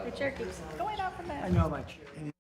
Your chair keeps going off from I that. know my chair.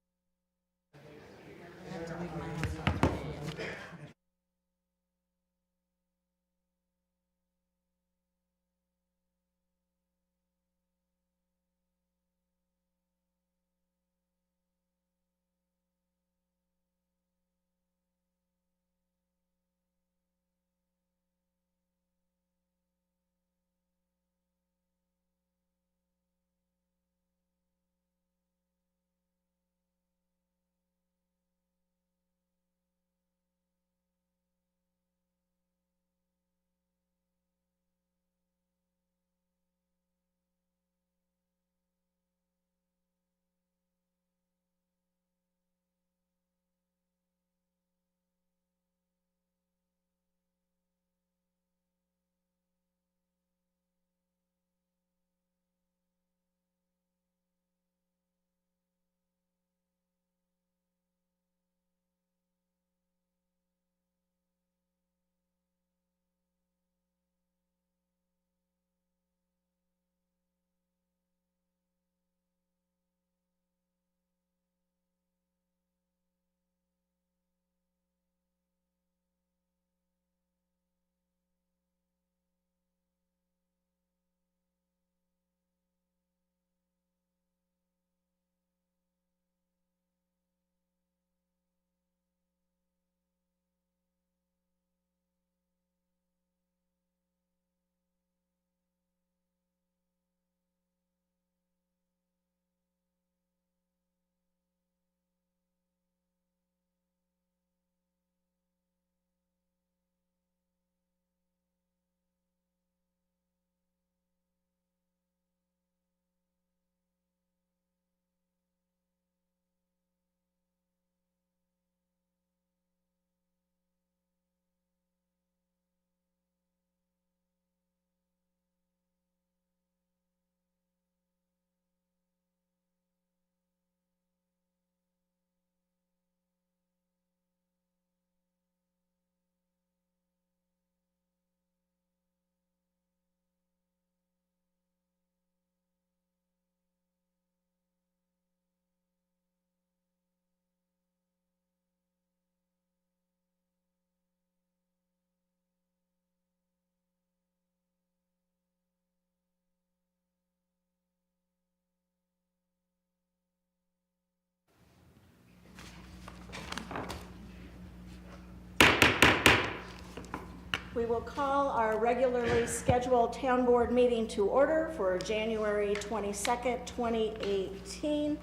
We will call our regularly scheduled town board meeting to order for January 22nd, 2018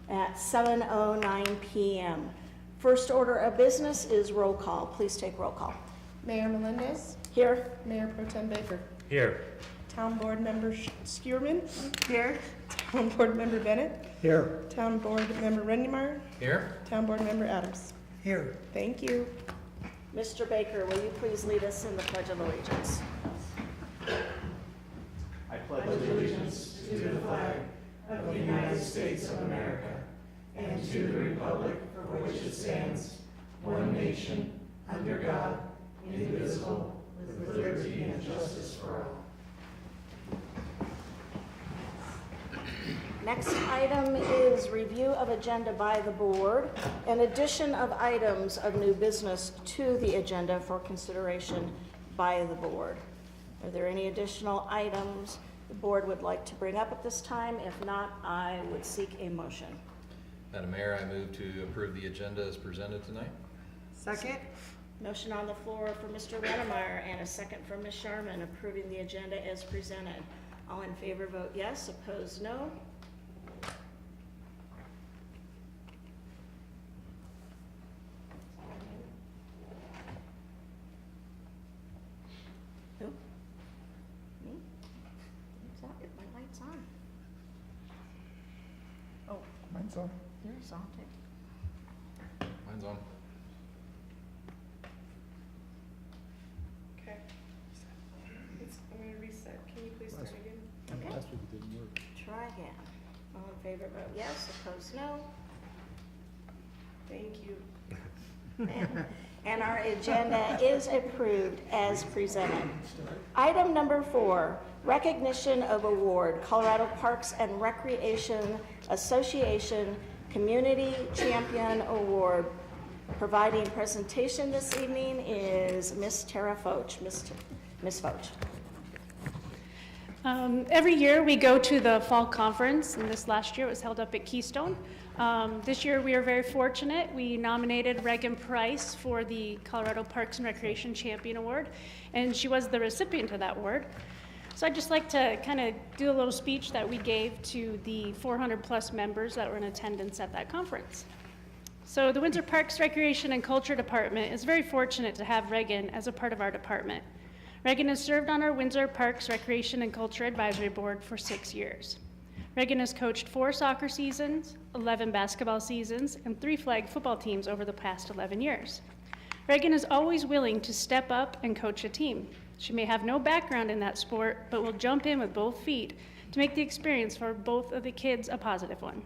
at 7:09 p.m. First order of business is roll call. Please take roll call. Mayor Melendez, Here. Mayor Pro Tem Baker, Here. Town Board Member Skierman, Here. Town Board Member Bennett, Here. Town Board Member Rennemeyer, Here. Town Board Member Adams. Here. Thank you. Mr. Baker, will you please lead us in the Pledge of Allegiance? I pledge allegiance to the flag of the United States of America and to the republic for which it stands, one nation, under God, indivisible, with liberty and justice for all. Next item is review of agenda by the board and addition of items of new business to the agenda for consideration by the board. Are there any additional items the board would like to bring up at this time? If not, I would seek a motion. Madam Mayor, I move to approve the agenda as presented tonight. Second. Motion on the floor for Mr. Rennemeyer and a second from Ms. Sharman approving the agenda as presented. All in favor vote yes, opposed no. Who? Me? My light's on. Oh, Mine's on. yours on too. Mine's on. Okay. I'm going to reset. Can you please start again? Okay. Last week it didn't work. Try again. All in favor vote yes, opposed no. Thank you. And our agenda is approved as presented. Item number 4, recognition of award, Colorado Parks and Recreation Association Community Champion Award. Providing presentation this evening is Miss Tara Foch. Miss Foch. Every year we go to the fall conference, and this last year it was held up at Keystone. This year we are very fortunate. We nominated Reagan Price for the Colorado Parks and Recreation Champion Award, and she was the recipient of that award. So I'd just like to kind of do a little speech that we gave to the 400 plus members that were in attendance at that conference. So the Windsor Parks, Recreation, and Culture Department is very fortunate to have Reagan as a part of our department. Reagan has served on our Windsor Parks, Recreation, and Culture Advisory Board for 6 years. Reagan has coached 4 soccer seasons, 11 basketball seasons, and 3 flag football teams over the past 11 years. Reagan is always willing to step up and coach a team. She may have no background in that sport, but will jump in with both feet to make the experience for both of the kids a positive one.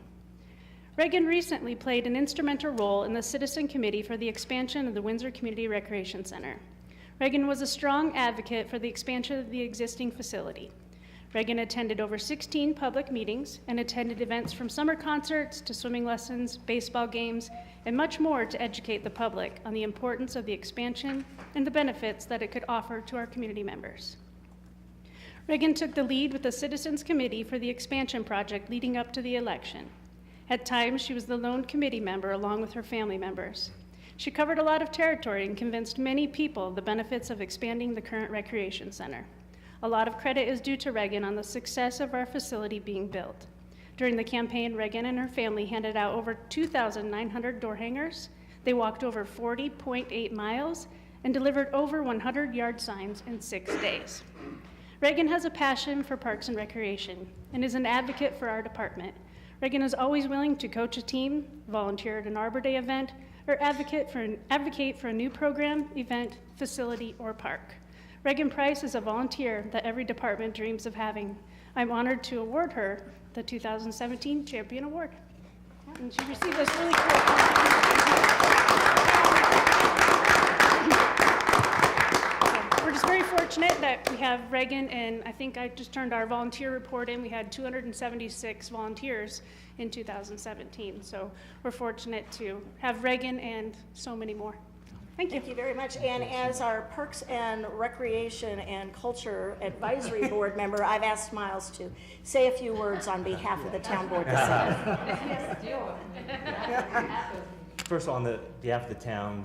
Reagan recently played an instrumental role in the Citizen Committee for the expansion of the Windsor Community Recreation Center. Reagan was a strong advocate for the expansion of the existing facility. Reagan attended over 16 public meetings and attended events from summer concerts to swimming lessons, baseball games, and much more to educate the public on the importance of the expansion and the benefits that it could offer to our community members. Reagan took the lead with the Citizens Committee for the expansion project leading up to the election. At times, she was the lone committee member along with her family members. She covered a lot of territory and convinced many people the benefits of expanding the current recreation center. A lot of credit is due to Reagan on the success of our facility being built. During the campaign, Reagan and her family handed out over 2,900 door hangers. They walked over 40.8 miles and delivered over 100 yard signs in 6 days. Reagan has a passion for parks and recreation and is an advocate for our department. Reagan is always willing to coach a team, volunteer at an Arbor Day event, or advocate for a new program, event, facility, or park. Reagan Price is a volunteer that every department dreams of having. I'm honored to award her the 2017 Champion Award. And she received this really We're just very fortunate that we have Reagan, and I think I just turned our volunteer report in. We had 276 volunteers in 2017. So we're fortunate to have Reagan and so many more. Thank you. Thank you very much. And as our Parks and Recreation and Culture Advisory Board member, I've asked Miles to say a few words on behalf of the town board this evening. First of all, on behalf of the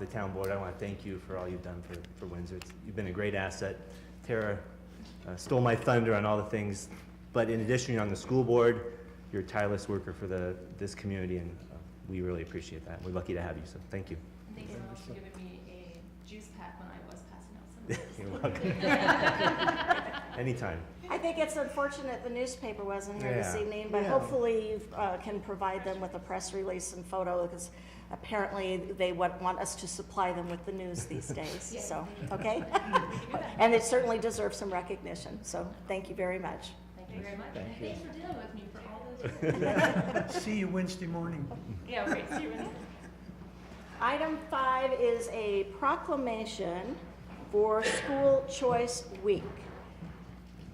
town board, I want to thank you for all you've done for Windsor. You've been a great asset. Tara stole my thunder on all the things, but in addition, you're on the school board. You're a tireless worker for this community, and we really appreciate that. We're lucky to have you, so thank you. Thanks so much for giving me a juice pack when I was passing out some of this. You're welcome. Anytime. I think it's unfortunate the newspaper wasn't here this Yeah. evening, but hopefully you can provide them with a press release and photo, because apparently they want us to supply them with the news these days. Yes. So, okay? And it certainly deserves some recognition, so thank you very much. Thank you very much. And thanks for dealing with me for all those years. See you Wednesday morning. Yeah, right. See you Wednesday. Item 5 is a proclamation for School Choice Week.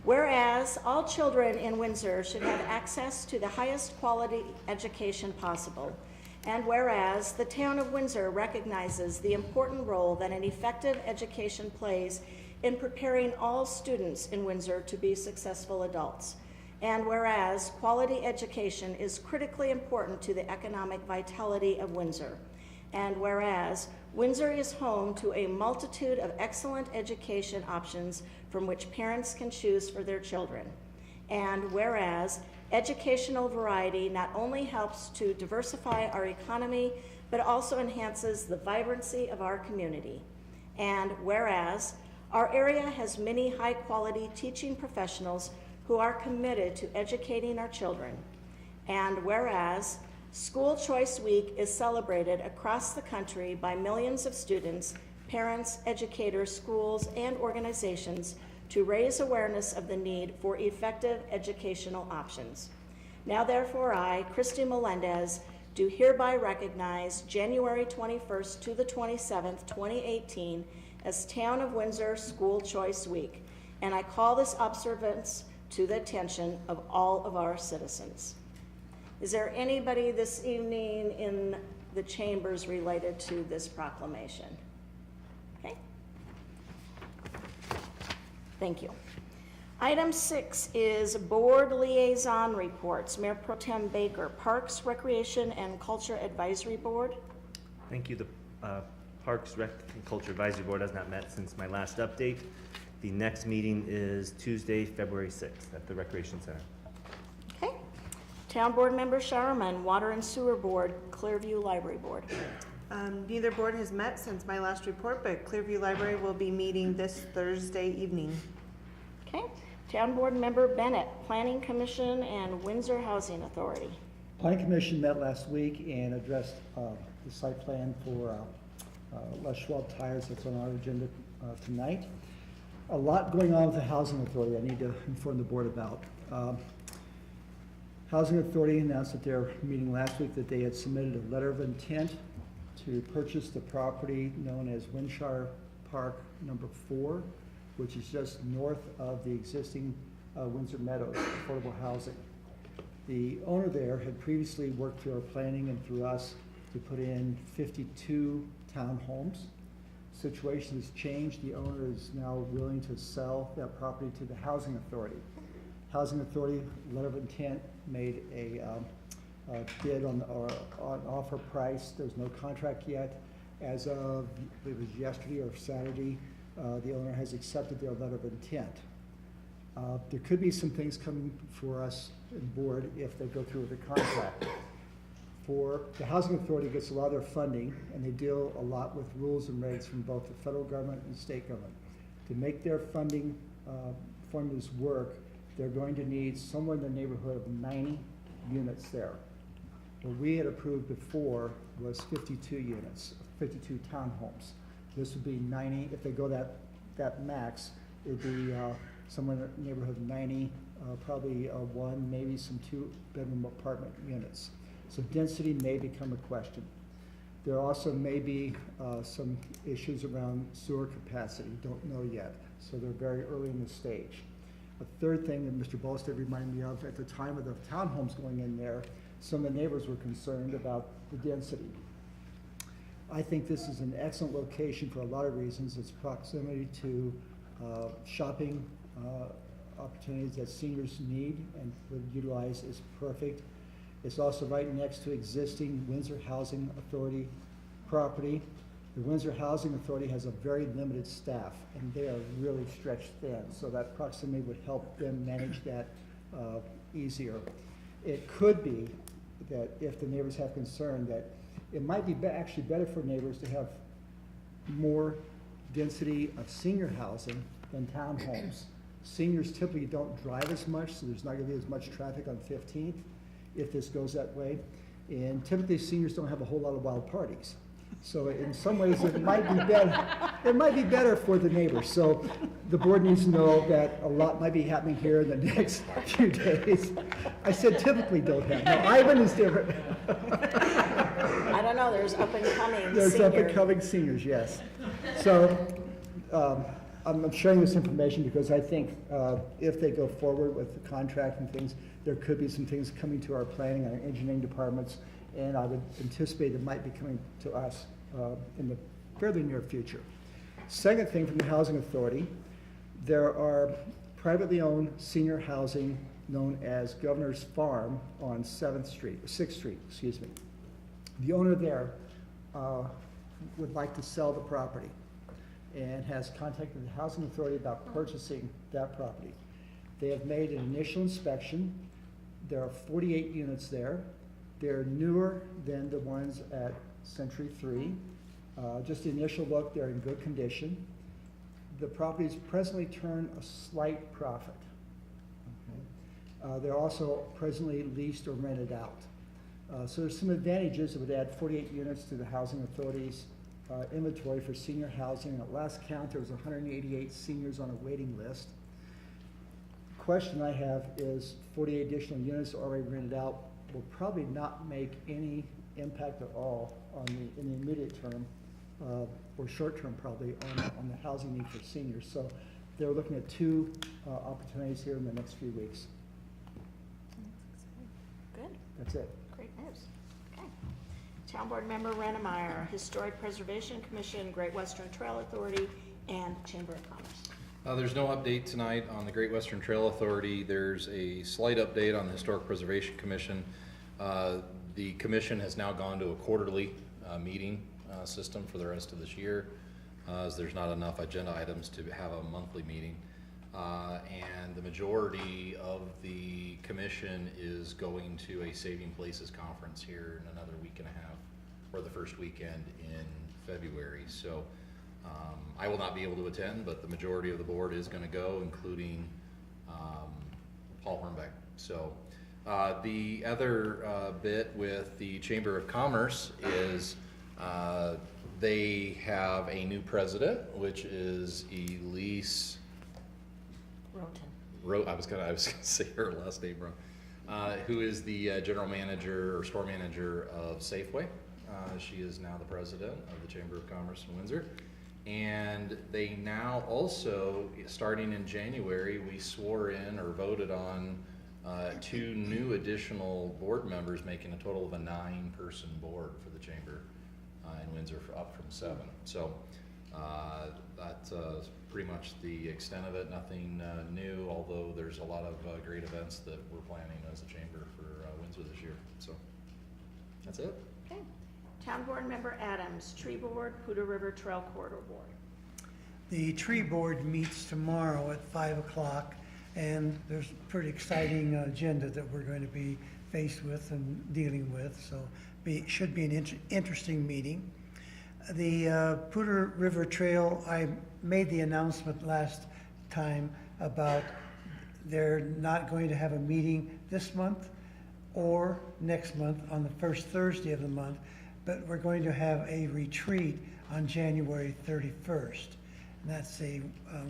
Whereas all children in Windsor should have access to the highest quality education possible, and whereas the town of Windsor recognizes the important role that an effective education plays in preparing all students in Windsor to be successful adults, and whereas quality education is critically important to the economic vitality of Windsor, and whereas Windsor is home to a multitude of excellent education options from which parents can choose for their children, and whereas educational variety not only helps to diversify our economy, but also enhances the vibrancy of our community, and whereas our area has many high-quality teaching professionals who are committed to educating our children, and whereas School Choice Week is celebrated across the country by millions of students, parents, educators, schools, and organizations to raise awareness of the need for effective educational options. Now therefore I, Christy Melendez, do hereby recognize January 21st to the 27th, 2018 as Town of Windsor School Choice Week, and I call this observance to the attention of all of our citizens. Is there anybody this evening in the chambers related to this proclamation? Okay. Thank you. Item 6 is Board Liaison Reports. Mayor Pro Tem Baker, Parks, Recreation, and Culture Advisory Board. Thank you. The Parks, Rec, and Culture Advisory Board has not met since my last update. The next meeting is Tuesday, February 6th at the Recreation Center. Okay. Town Board Member Showerman, Water and Sewer Board, Clearview Library Board. Neither board has met since my last report, but Clearview Library will be meeting this Thursday evening. Okay. Town Board Member Bennett, Planning Commission and Windsor Housing Authority. Planning Commission met last week and addressed the site plan for Les Schwab Tires that's on our agenda tonight. A lot going on with the Housing Authority I need to inform the board about. Housing Authority announced at their meeting last week that they had submitted a letter of intent to purchase the property known as Windshire Park number 4, which is just north of the existing Windsor Meadows affordable housing. The owner there had previously worked through our planning and through us to put in 52 townhomes. Situation has changed. The owner is now willing to sell that property to the Housing Authority. Housing Authority, letter of intent, made a bid on offer price. There's no contract yet. As of, it was yesterday or Saturday, the owner has accepted their letter of intent. There could be some things coming for us in board if they go through with the contract. For the Housing Authority gets a lot of their funding, and they deal a lot with rules and regs from both the federal government and state government. To make their funding formulas work, they're going to need somewhere in the neighborhood of 90 units there. What we had approved before was 52 units, 52 townhomes. This would be 90, if they go that max, it'd be somewhere in the neighborhood of 90, probably one, maybe some 2-bedroom apartment units. So density may become a question. There also may be some issues around sewer capacity, don't know yet. So they're very early in the stage. A third thing that Mr. Bolstad reminded me of, at the time of the townhomes going in there, some of the neighbors were concerned about the density. I think this is an excellent location for a lot of reasons. Its proximity to shopping opportunities that seniors need and would utilize is perfect. It's also right next to existing Windsor Housing Authority property. The Windsor Housing Authority has a very limited staff, and they are really stretched thin, so that proximity would help them manage that easier. It could be that if the neighbors have concern that it might be actually better for neighbors to have more density of senior housing than townhomes. Seniors typically don't drive as much, so there's not going to be as much traffic on 15th if this goes that way. And typically seniors don't have a whole lot of wild parties. So in some ways it might be better. It might be better for the neighbors. So the board needs to know that a lot might be happening here in the next few days. I said typically don't have. No, Ivan is different. I don't know, there's up and coming There's senior. up and coming seniors, yes. So I'm sharing this information because I think if they go forward with the contract and things, there could be some things coming to our planning and our engineering departments, and I would anticipate it might be coming to us in the fairly near future. Second thing from the Housing Authority, there are privately owned senior housing known as Governor's Farm on 6th Street, excuse me. The owner there would like to sell the property and has contacted the Housing Authority about purchasing that property. They have made an initial inspection. There are 48 units there. They're newer than the ones at Century 3. Just the initial look, they're in good condition. The properties presently turn a slight profit. Okay. They're also presently leased or rented out. So there's some advantages. It would add 48 units to the Housing Authority's inventory for senior housing. At last count, there was 188 seniors on a waiting list. Question I have is 48 additional units already rented out will probably not make any impact at all on in the immediate term, or short term probably, on the housing need for seniors. So they're looking at two opportunities here in the next few weeks. Good. That's it. Great news. Okay. Town Board Member Rennemeyer, Historic Preservation Commission, Great Western Trail Authority, and Chamber of Commerce. There's no update tonight on the Great Western Trail Authority. There's a slight update on the Historic Preservation Commission. The commission has now gone to a quarterly meeting system for the rest of this year, as there's not enough agenda items to have a monthly meeting. And the majority of the commission is going to a Saving Places conference here in another week and a half, or the first weekend in February. So I will not be able to attend, but the majority of the board is going to go, including Paul Hornbeck. So the other bit with the Chamber of Commerce is they have a new president, which is Elise Roten. I was gonna say her last name wrong. Who is the general manager or store manager of Safeway. She is now the president of the Chamber of Commerce in Windsor. And they now also, starting in January, we swore in or voted on two new additional board members, making a total of a 9-person board for the Chamber in Windsor, up from 7. So that's pretty much the extent of it. Nothing new, although there's a lot of great events that we're planning as a Chamber for Windsor this year. So that's it. Okay. Town Board Member Adams, Tree Board, Poudre River Trail Corridor Board. The tree board meets tomorrow at 5 o'clock, and there's a pretty exciting agenda that we're going to be faced with and dealing with, so should be an interesting meeting. The Poudre River Trail, I made the announcement last time about they're not going to have a meeting this month or next month on the first Thursday of the month, but we're going to have a retreat on January 31st. And that's a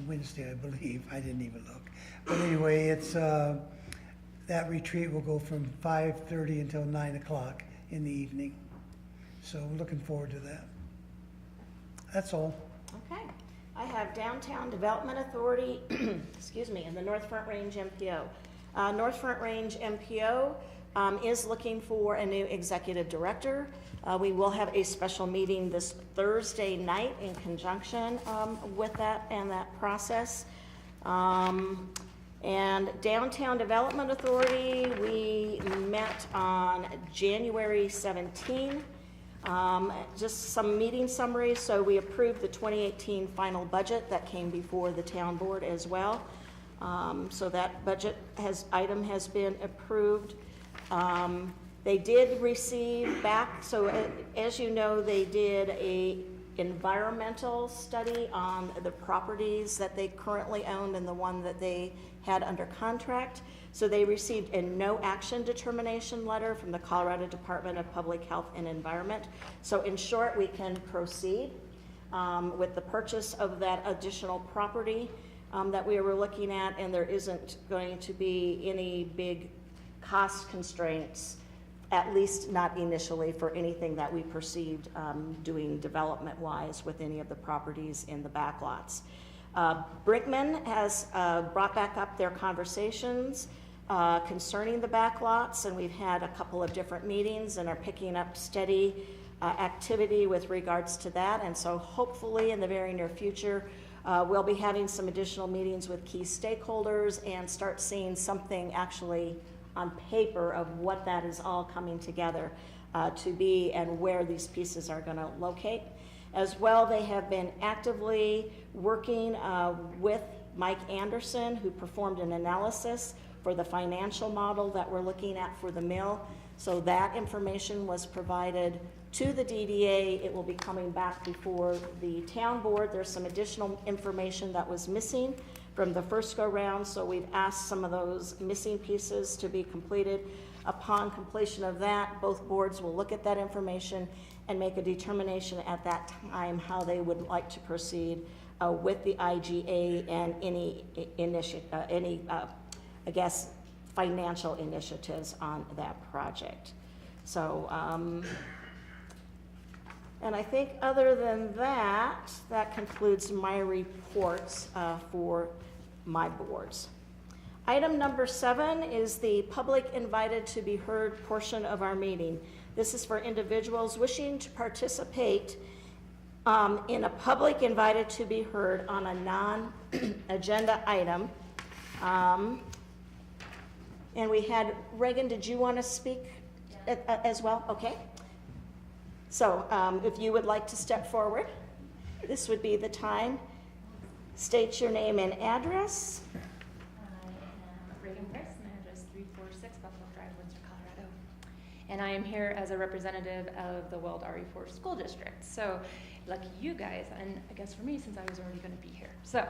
Wednesday, I believe. I didn't even look. But anyway, it's that retreat will go from 5:30 until 9 o'clock in the evening. So looking forward to that. That's all. Okay. I have Downtown Development Authority, excuse me, and the North Front Range MPO. North Front Range MPO is looking for a new executive director. We will have a special meeting this Thursday night in conjunction with that and that process. And Downtown Development Authority, we met on January 17. Just some meeting summaries. So we approved the 2018 final budget that came before the town board as well. So that budget item has been approved. They did receive back, so as you know, they did a environmental study on the properties that they currently owned and the one that they had under contract. So they received a no action determination letter from the Colorado Department of Public Health and Environment. So in short, we can proceed with the purchase of that additional property that we were looking at, and there isn't going to be any big cost constraints, at least not initially, for anything that we perceived doing development-wise with any of the properties in the backlots. Brinkman has brought back up their conversations concerning the backlots, and we've had a couple of different meetings and are picking up steady activity with regards to that. And so hopefully in the very near future, we'll be having some additional meetings with key stakeholders and start seeing something actually on paper of what that is all coming together to be and where these pieces are going to locate. As well, they have been actively working with Mike Anderson, who performed an analysis for the financial model that we're looking at for the mill. So that information was provided to the DDA. It will be coming back before the town board. There's some additional information that was missing from the first go-round, so we've asked some of those missing pieces to be completed. Upon completion of that, both boards will look at that information and make a determination at that time how they would like to proceed with the IGA and any I guess, financial initiatives on that project. So, and I think other than that, that concludes my reports for my boards. Item number 7 is the public invited to be heard portion of our meeting. This is for individuals wishing to participate in a public invited to be heard on a non-agenda item. And we had, Reagan, did you want to speak as well? Okay. So if you would like to step forward, this would be the time. State your name and address. I am Reagan Price, my address 346 Buffalo Drive, Windsor, Colorado. And I am here as a representative of the Weld RE4 School District. So lucky you guys, and I guess for me, since I was already going to be here. So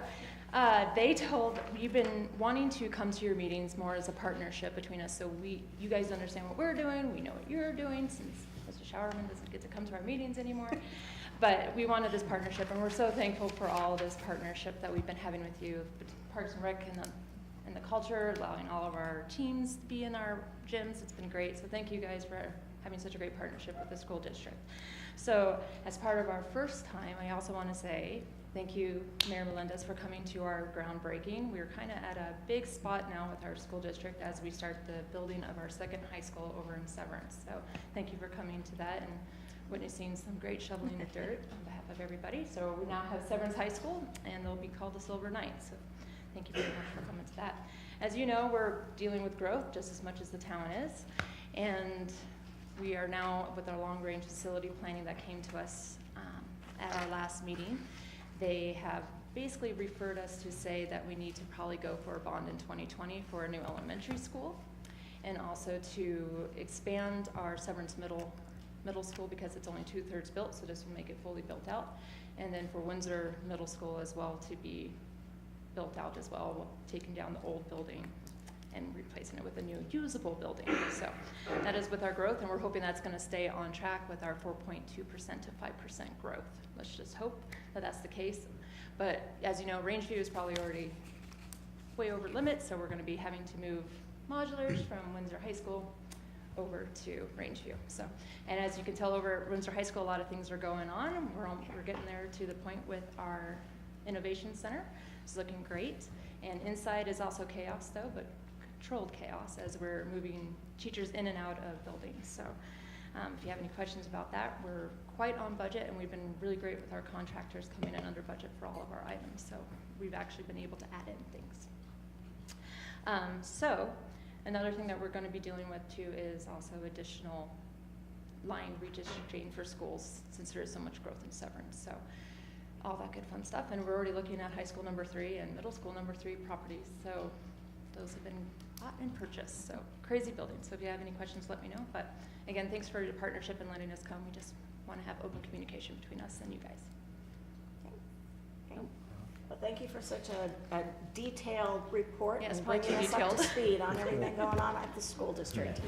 we've been wanting to come to your meetings more as a partnership between us, so you guys understand what we're doing, we know what you're doing, since Mr. Showerman doesn't get to come to our meetings anymore. But we wanted this partnership, and we're so thankful for all this partnership that we've been having with you, Parks and Rec and the culture, allowing all of our teams to be in our gyms. It's been great, so thank you guys for having such a great partnership with the school district. So as part of our first time, I also want to say thank you, Mayor Melendez, for coming to our groundbreaking. We're kind of at a big spot now with our school district as we start the building of our second high school over in Severance. So thank you for coming to that and witnessing some great shoveling of dirt on behalf of everybody. So we now have Severance High School, and they'll be called the Silver Knights. So thank you very much for coming to that. As you know, we're dealing with growth just as much as the town is, and we are now with our long-range facility planning that came to us at our last meeting. They have basically referred us to say that we need to probably go for a bond in 2020 for a new elementary school, and also to expand our Severance Middle School because it's only 2/3 built, so this will make it fully built out. And then for Windsor Middle School as well to be built out as well, taking down the old building and replacing it with a new usable building. So that is with our growth, and we're hoping that's going to stay on track with our 4.2% to 5% growth. Let's just hope that that's the case. But as you know, Rangeview is probably already way over limit, so we're going to be having to move modulars from Windsor High School over to Rangeview. So, and as you can tell over at Windsor High School, a lot of things are going on. We're getting there to the point with our Innovation Center. It's looking great. And inside is also chaos though, but controlled chaos as we're moving teachers in and out of buildings. So if you have any questions about that, we're quite on budget, and we've been really great with our contractors coming in under budget for all of our items. So we've actually been able to add in things. So another thing that we're going to be dealing with too is also additional line redistricting for schools, since there is so much growth in Severance. So all that good fun stuff. And we're already looking at high school number 3 and middle school number 3 properties. So those have been bought and purchased. So crazy building. So if you have any questions, let me know. But again, thanks for your partnership and letting us come. We just want to have open communication between us and you guys. Okay. Well, thank you for such a detailed report. Yes, and probably bringing too us up to detailed. speed on everything going on at the school district.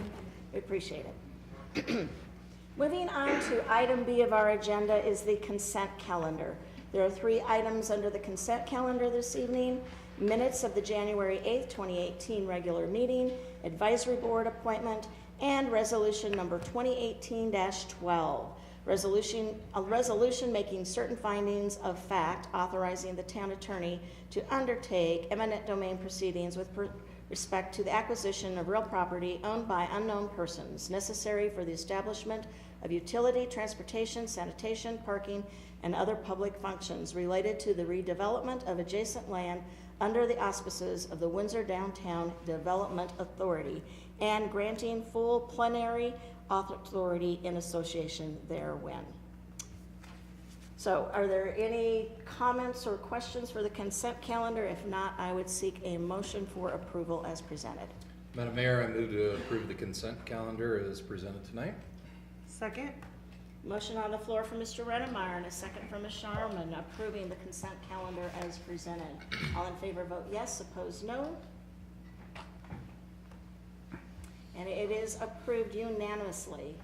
We appreciate it. Moving on to item B of our agenda is the consent calendar. There are 3 items under the consent calendar this evening: minutes of the January 8th, 2018 regular meeting, advisory board appointment, and resolution number 2018-12. A resolution making certain findings of fact authorizing the town attorney to undertake eminent domain proceedings with respect to the acquisition of real property owned by unknown persons necessary for the establishment of utility, transportation, sanitation, parking, and other public functions related to the redevelopment of adjacent land under the auspices of the Windsor Downtown Development Authority, and granting full plenary authority in association therewith. So are there any comments or questions for the consent calendar? If not, I would seek a motion for approval as presented. Madam Mayor, I move to approve the consent calendar as presented tonight. Second? Motion on the floor from Mr. Redemeyer and a second from Ms. Sharman approving the consent calendar as presented. All in favor vote yes, opposed no. And it is approved unanimously.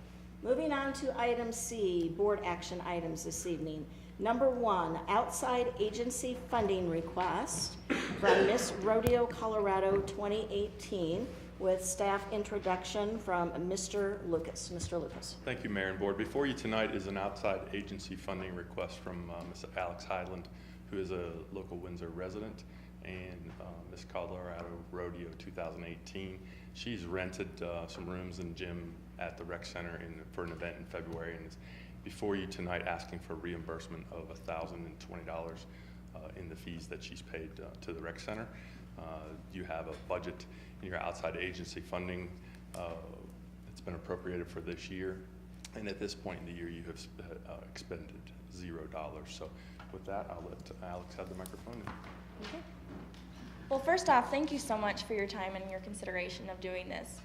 Moving on to item C, board action items this evening. Number 1, outside agency funding request from Miss Rodeo Colorado 2018 with staff introduction from Mr. Lucas. Mr. Lucas. Thank you, Mayor and Board. Before you tonight is an outside agency funding request from Ms. Alex Highland, who is a local Windsor resident, and Miss Colorado Rodeo 2018. She's rented some rooms and gym at the rec center for an event in February, and is before you tonight asking for reimbursement of $1,020 in the fees that she's paid to the rec center. You have a budget in your outside agency funding that's been appropriated for this year, and at this point in the year you have expended $0. So with that, I'll let Alex have the microphone. Okay. Well, first off, thank you so much for your time and your consideration of doing this.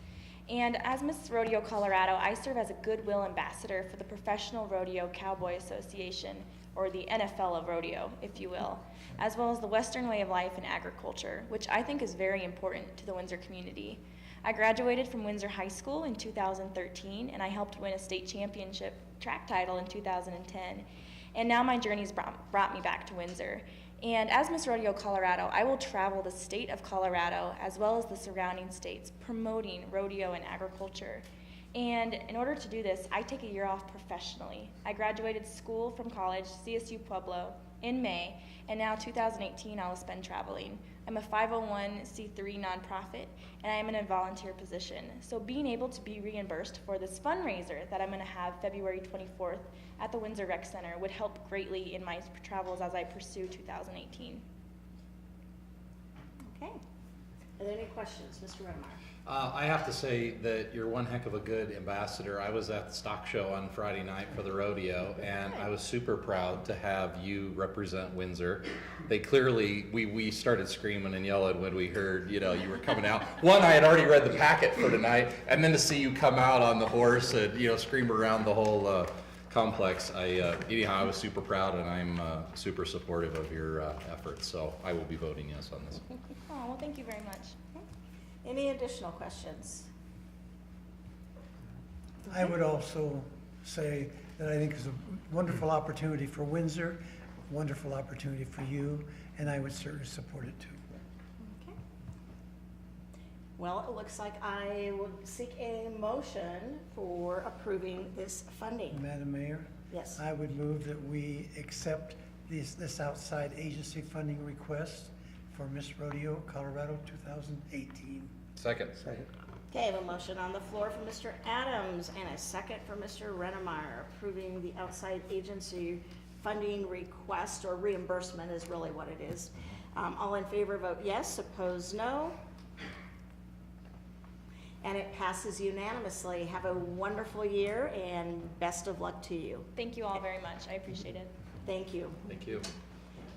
And as Miss Rodeo Colorado, I serve as a Goodwill Ambassador for the Professional Rodeo Cowboy Association, or the NFL of rodeo, if you will, as well as the Western Way of Life and Agriculture, which I think is very important to the Windsor community. I graduated from Windsor High School in 2013, and I helped win a state championship track title in 2010. And now my journey's brought me back to Windsor. And as Miss Rodeo Colorado, I will travel the state of Colorado as well as the surrounding states promoting rodeo and agriculture. And in order to do this, I take a year off professionally. I graduated school from college, CSU Pueblo, in May, and now 2018 I will spend traveling. I'm a 501c3 nonprofit, and I am in a volunteer position. So being able to be reimbursed for this fundraiser that I'm going to have February 24th at the Windsor Rec Center would help greatly in my travels as I pursue 2018. Okay. Are there any questions? Mr. Redemeyer. I have to say that you're one heck of a good ambassador. I was at the stock show on Friday night for the rodeo, and I was super proud to have you represent Windsor. They clearly, we started screaming and yelling when we heard, you were coming out. One, I had already read the packet for tonight, and then to see you come out on the horse and, scream around the whole complex, I was super proud, and I'm super supportive of your efforts. So I will be voting yes on this. Oh, well, thank you very much. Any additional questions? I would also say that I think it's a wonderful opportunity for Windsor, wonderful opportunity for you, and I would certainly support it too. Okay. Well, it looks like I would seek a motion for approving this funding. Madam Mayor? Yes. I would move that we accept this outside agency funding request for Miss Rodeo Colorado 2018. Second. Okay, I have a motion on the floor from Mr. Adams and a second for Mr. Redemeyer approving the outside agency funding request, or reimbursement is really what it is. All in favor vote yes, opposed no. And it passes unanimously. Have a wonderful year and best of luck to you. Thank you all very much. I appreciate it. Thank you. Thank you.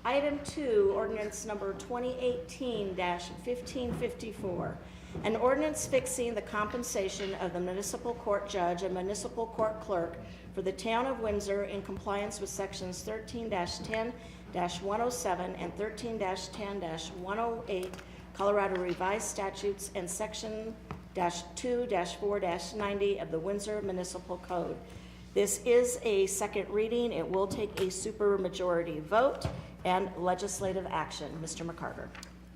Item 2, ordinance number 2018-1554. An ordinance fixing the compensation of the municipal court judge and municipal court clerk for the town of Windsor in compliance with sections 13-10-107 and 13-10-108 Colorado Revised Statutes and section -2-4-90 of the Windsor Municipal Code. This is a second reading. It will take a supermajority vote and legislative action. Mr. McCarter.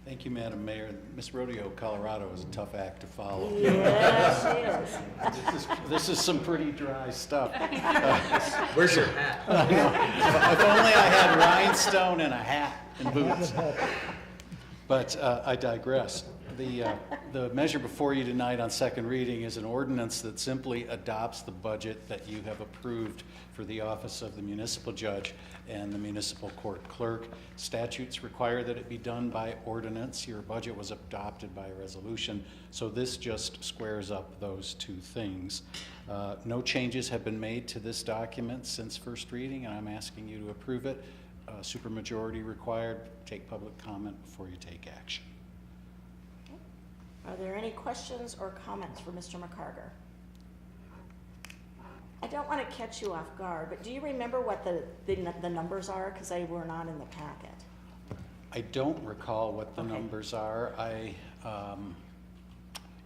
Thank you, Madam Mayor. Miss Rodeo Colorado is a tough act to follow. Yes, she is. This is some pretty dry stuff. Where's your hat? If only I had rhinestone and a hat and boots. But I digress. The measure before you tonight on second reading is an ordinance that simply adopts the budget that you have approved for the office of the municipal judge and the municipal court clerk. Statutes require that it be done by ordinance. Your budget was adopted by a resolution, so this just squares up those two things. No changes have been made to this document since first reading, and I'm asking you to approve it. Supermajority required. Take public comment before you take action. Are there any questions or comments for Mr. McCarter? I don't want to catch you off guard, but do you remember what the numbers are? Because they were not in the packet. I don't recall what the Okay. numbers are.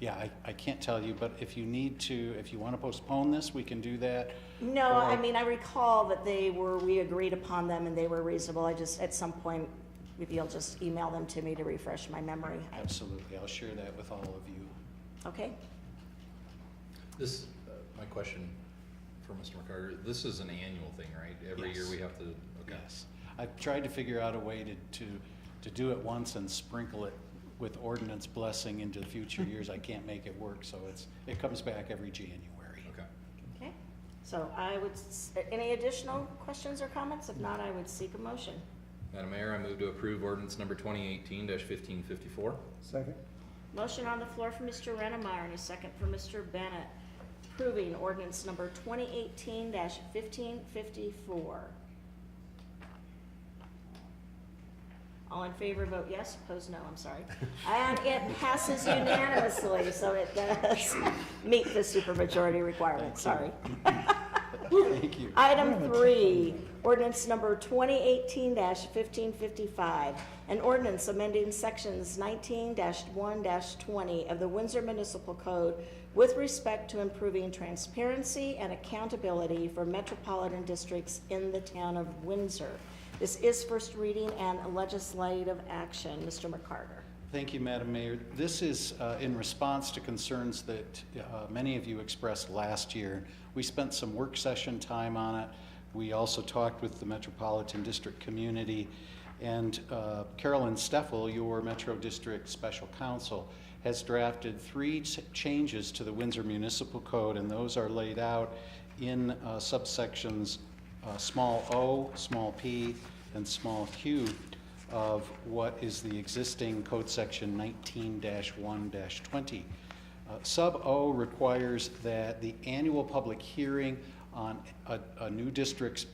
Yeah, I can't tell you, but if you need to, if you want to postpone this, we can do that. No, I Or- mean, I recall that we agreed upon them and they were reasonable. I just, at some point, if you'll just email them to me to refresh my memory. Absolutely, I'll share that with all of you. Okay? This, my question for Mr. McCarter, this is an annual thing, right? Every year Yes. we have to, okay. Yes. I've tried to figure out a way to do it once and sprinkle it with ordinance blessing into the future years. I can't make it work, so it comes back every January. Okay. Okay. So any additional questions or comments? If not, I would seek a motion. Madam Mayor, I move to approve ordinance number 2018-1554. Second? Motion on the floor from Mr. Rennemeyer and a second from Mr. Bennett, approving ordinance number 2018-1554. All in favor, vote yes. Opposed, no. I'm sorry. And it passes unanimously, so it does meet the supermajority requirement. Sorry. Thank you. Item 3, ordinance number 2018-1555, an ordinance amending sections 19-1-20 of the Windsor Municipal Code with respect to improving transparency and accountability for metropolitan districts in the town of Windsor. This is first reading and legislative action. Mr. McCarter. Thank you, Madam Mayor. This is in response to concerns that many of you expressed last year. We spent some work session time on it. We also talked with the Metropolitan District community, and Carolyn Steffel, your Metro District Special Counsel, has drafted 3 changes to the Windsor Municipal Code, and those are laid out in subsections small o, small p, and small q of what is the existing code section 19-1-20. Sub O requires that the annual public hearing on a new district's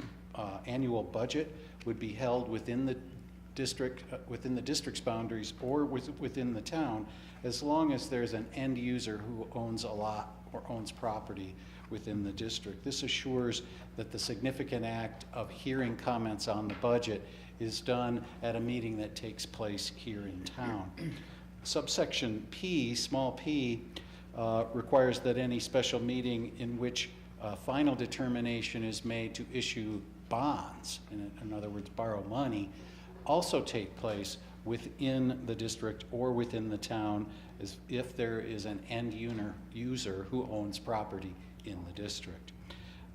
annual budget would be held within the district's boundaries or within the town, as long as there's an end user who owns a lot or owns property within the district. This assures that the significant act of hearing comments on the budget is done at a meeting that takes place here in town. Subsection P, small p, requires that any special meeting in which final determination is made to issue bonds, in other words, borrow money, also take place within the district or within the town, as if there is an end user who owns property in the district.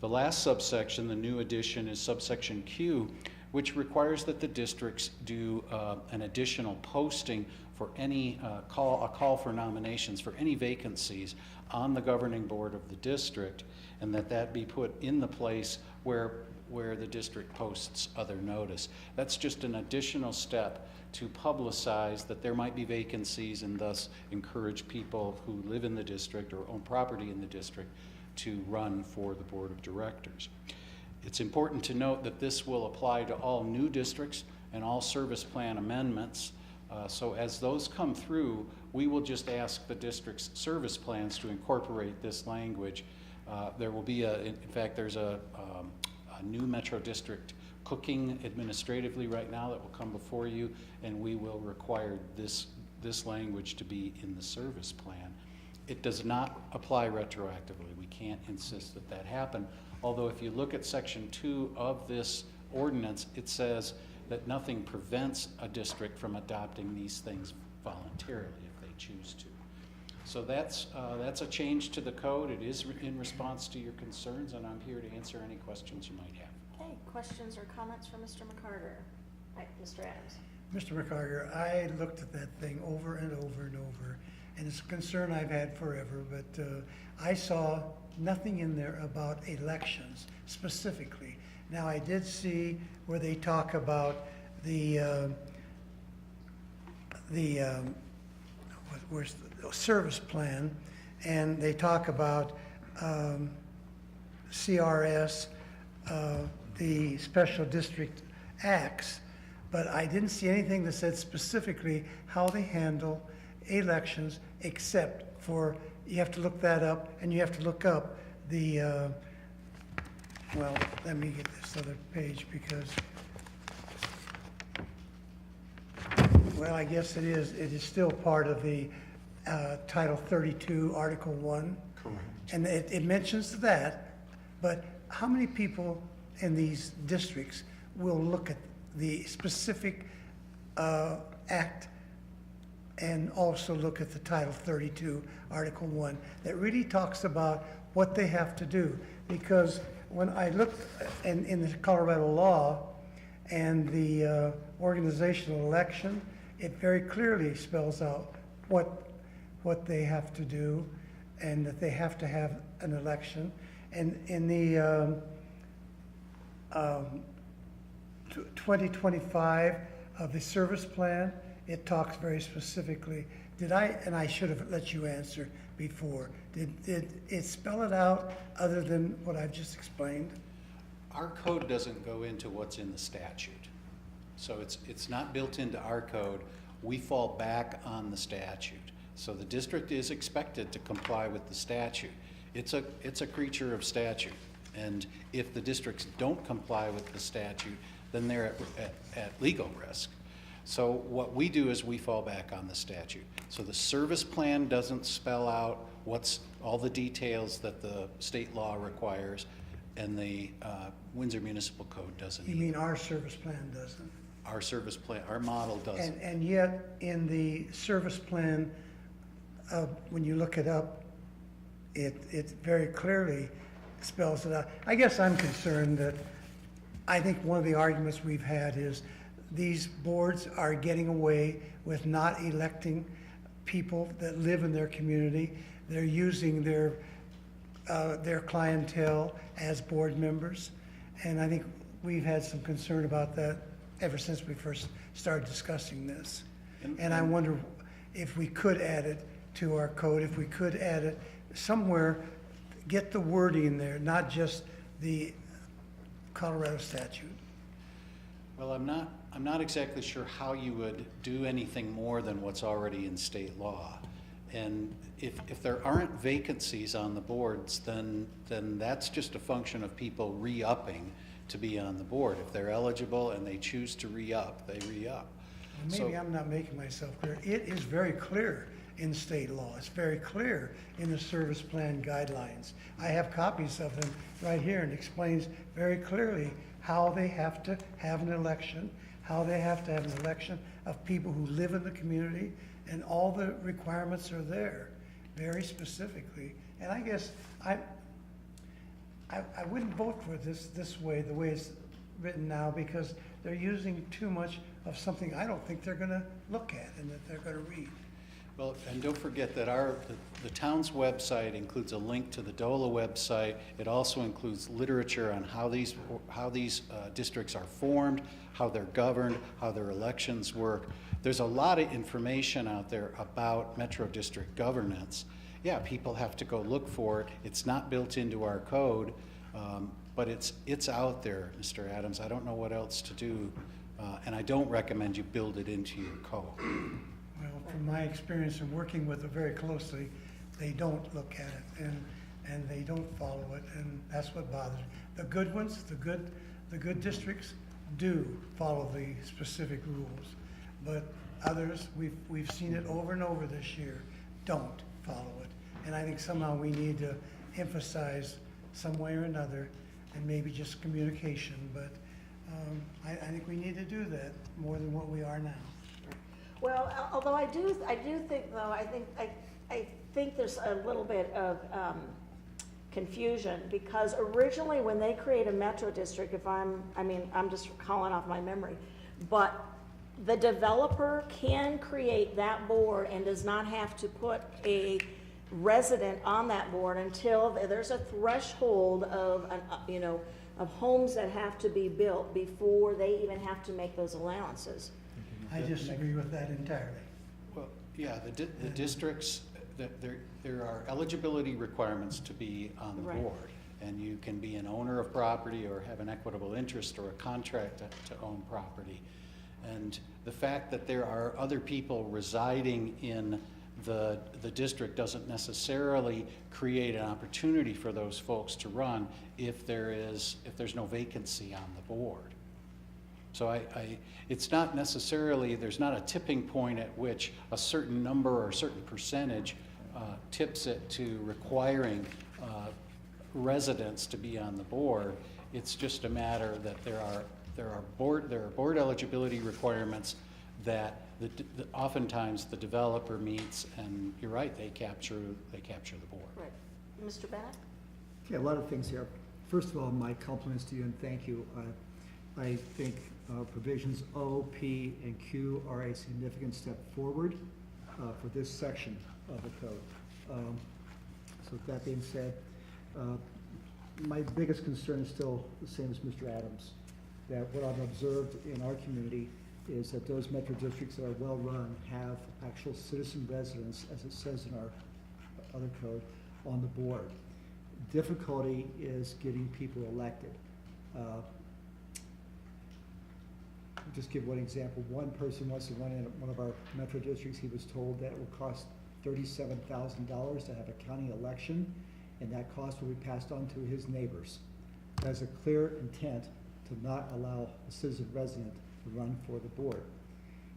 The last subsection, the new addition, is subsection Q, which requires that the districts do an additional posting for any a call for nominations for any vacancies on the governing board of the district, and that be put in the place where the district posts other notice. That's just an additional step to publicize that there might be vacancies, and thus encourage people who live in the district or own property in the district to run for the board of directors. It's important to note that this will apply to all new districts and all service plan amendments. So as those come through, we will just ask the district's service plans to incorporate this language. There will be in fact, there's a new Metro District cooking administratively right now that will come before you, and we will require this language to be in the service plan. It does not apply retroactively. We can't insist that happen. Although if you look at section 2 of this ordinance, it says that nothing prevents a district from adopting these things voluntarily if they choose to. So that's a change to the code. It is in response to your concerns, and I'm here to answer any questions you might have. Okay, questions or comments for Mr. McCarter? Right, Mr. Adams. Mr. McCarter, I looked at that thing over and over and over, and it's a concern I've had forever, but I saw nothing in there about elections specifically. Now, I did see where they talk about where's the service plan, and they talk about CRS, the special district acts, but I didn't see anything that said specifically how they handle elections, except for, you have to look that up, and you have to look up the, well, let me get this other page, because, well, I guess it is still part of the Title 32, Article 1. Correct. And it mentions that, but how many people in these districts will look at the specific act and also look at the Title 32, Article 1, that really talks about what they have to do? Because when I looked in the Colorado law and the organizational election, it very clearly spells out what they have to do and that they have to have an election. And in the 2025 of the service plan, it talks very specifically. And I should have let you answer before, did it spell it out other than what I've just explained? Our code doesn't go into what's in the statute. So it's not built into our code. We fall back on the statute. So the district is expected to comply with the statute. It's a creature of statute. And if the districts don't comply with the statute, then they're at legal risk. So what we do is we fall back on the statute. So the service plan doesn't spell out what's all the details that the state law requires, and the Windsor Municipal Code doesn't. You mean our service plan doesn't? Our service plan, our model doesn't. And yet, in the service plan, when you look it up, it very clearly spells it out. I guess I'm concerned that I think one of the arguments we've had is these boards are getting away with not electing people that live in their community. They're using their clientele as board members. And I think we've had some concern about that ever since we first started discussing this. And I wonder if we could add it to our code, if we could add it somewhere, get the wording in there, not just the Colorado statute. Well, I'm not exactly sure how you would do anything more than what's already in state law. And if there aren't vacancies on the boards, then that's just a function of people re-upping to be on the board. If they're eligible and they choose to re-up, they re-up. Maybe I'm not making myself clear. It is very clear in state law. It's very clear in the service plan guidelines. I have copies of them right here, and explains very clearly how they have to have an election, how they have to have an election of people who live in the community, and all the requirements are there very specifically. And I guess I wouldn't vote for this way, the way it's written now, because they're using too much of something I don't think they're gonna look at and that they're gonna read. Well, and don't forget that the town's website includes a link to the DOLA website. It also includes literature on how these districts are formed, how they're governed, how their elections work. There's a lot of information out there about Metro District governance. Yeah, people have to go look for it. It's not built into our code, but it's out there, Mr. Adams. I don't know what else to do, and I don't recommend you build it into your code. Well, from my experience in working with it very closely, they don't look at it and they don't follow it, and that's what bothers me. The good ones, the good districts do follow the specific rules, but others, we've seen it over and over this year, don't follow it. And I think somehow we need to emphasize some way or another, and maybe just communication, but I think we need to do that more than what we are now. Well, although I do think, though, I think there's a little bit of confusion, because originally when they create a metro district, I'm just calling off my memory, but the developer can create that board and does not have to put a resident on that board until there's a threshold of homes that have to be built before they even have to make those allowances. I disagree with that entirely. Well, yeah, the districts, there are eligibility requirements to be on the Right. board. And you can be an owner of property or have an equitable interest or a contract to own property. And the fact that there are other people residing in the district doesn't necessarily create an opportunity for those folks to run if there's no vacancy on the board. So it's not necessarily, there's not a tipping point at which a certain number or a certain percentage tips it to requiring residents to be on the board. It's just a matter that there are board eligibility requirements that oftentimes the developer meets, and you're right, they capture the board. Right. Mr. Bennett? Okay, a lot of things here. First of all, my compliments to you and thank you. I think provisions O, P, and Q are a significant step forward for this section of the code. So with that being said, my biggest concern is still the same as Mr. Adams, that what I've observed in our community is that those metro districts that are well-run have actual citizen residents, as it says in our other code, on the board. Difficulty is getting people elected. Just give one example. One person wants to run in one of our metro districts. He was told that it will cost $37,000 to have a county election, and that cost will be passed on to his neighbors. That's a clear intent to not allow a citizen resident to run for the board.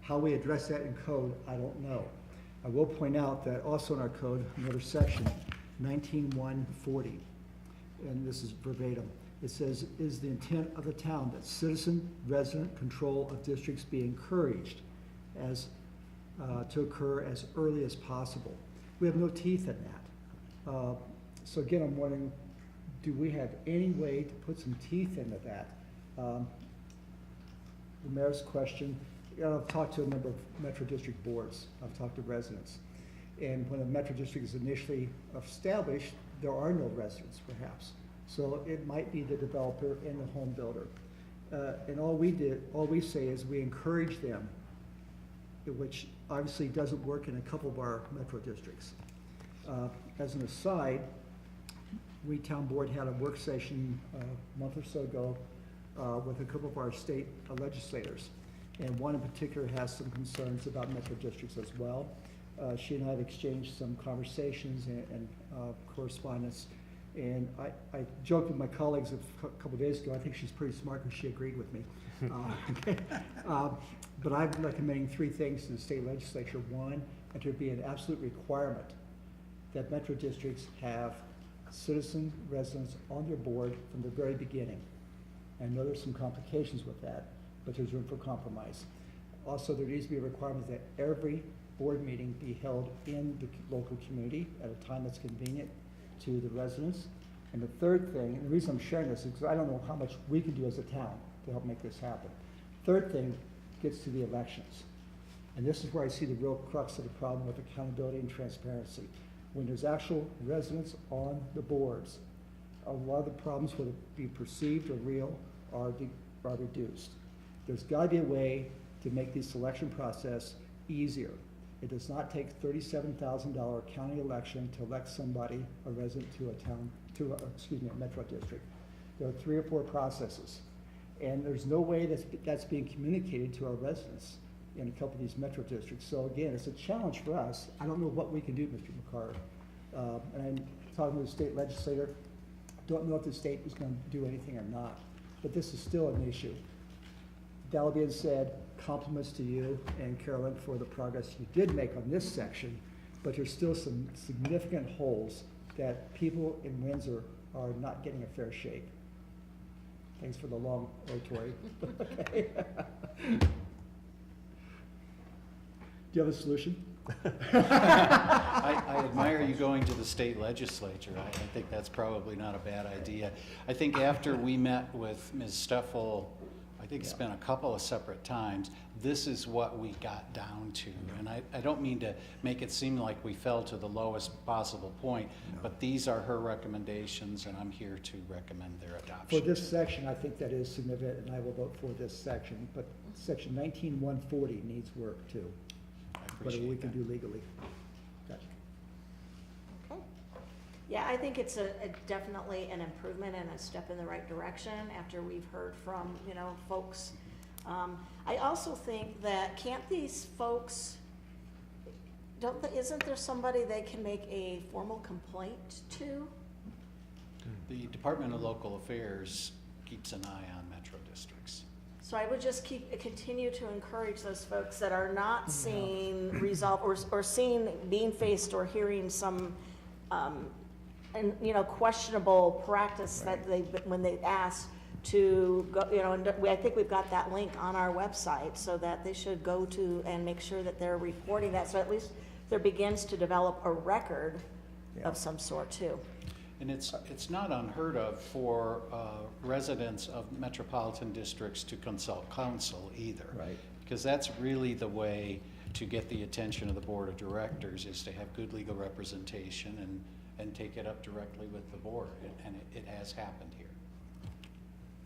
How we address that in code, I don't know. I will point out that also in our code, another section, 19-140, and this is verbatim. It says, is the intent of the town that citizen resident control of districts be encouraged as to occur as early as possible. We have no teeth in that. So again, I'm wondering, do we have any way to put some teeth into that? The mayor's question, I've talked to a number of metro district boards. I've talked to residents. And when a metro district is initially established, there are no residents, perhaps. So it might be the developer and the home builder. And all we say is we encourage them, which obviously doesn't work in a couple of our metro districts. As an aside, we town board had a work session a month or so ago with a couple of our state legislators. And one in particular has some concerns about metro districts as well. She and I have exchanged some conversations and correspondence. And I joked with my colleagues a couple of days ago, I think she's pretty smart because she agreed with me. But I'm recommending three things to the state legislature. One, that there be an absolute requirement that metro districts have citizen residents on their board from the very beginning. I know there's some complications with that, but there's room for compromise. Also, there needs to be a requirement that every board meeting be held in the local community at a time that's convenient to the residents. And the third thing, and the reason I'm sharing this is because I don't know how much we can do as a town to help make this happen. Third thing gets to the elections. And this is where I see the real crux of the problem with accountability and transparency. When there's actual residents on the boards, a lot of the problems, whether it be perceived or real, are reduced. There's got to be a way to make the selection process easier. It does not take $37,000 county election to elect somebody, a resident to a metro district. There are 3 or 4 processes. And there's no way that's being communicated to our residents in a couple of these metro districts. So again, it's a challenge for us. I don't know what we can do, Mr. McCarr. And I'm talking to the state legislator. Don't know if the state is going to do anything or not. But this is still an issue. That being said, compliments to you and Carolyn for the progress you did make on this section, but there's still some significant holes that people in Windsor are not getting a fair shake. Thanks for the long oratory. Okay. Do you have a solution? I admire you going to the state legislature. I think that's probably not a bad idea. I think after we met with Ms. Steffel, I think it's been a couple of separate times, this is what we got down to. And I don't mean to make it seem like we fell to the lowest possible point, but these are her recommendations, and I'm here to recommend their adoption. For this section, I think that is significant, and I will vote for this section. But section 19-140 needs work too. Whatever we can do legally. Gotcha. Okay. Yeah, I think it's definitely an improvement and a step in the right direction after we've heard from, folks. I also think that can't these folks, isn't there somebody they can make a formal complaint to? The Department of Local Affairs keeps an eye on metro districts. So I would just continue to encourage those folks that are not seeing result, or seeing, being faced or hearing some, and, questionable practice that when they ask to go, and I think we've got that link on our website, so that they should go to and make sure that they're reporting that, so at least there begins to develop a record of some sort too. And it's not unheard of for residents of metropolitan districts to consult counsel either. Right. Because that's really the way to get the attention of the board of directors, is to have good legal representation and take it up directly with the board. And it has happened here.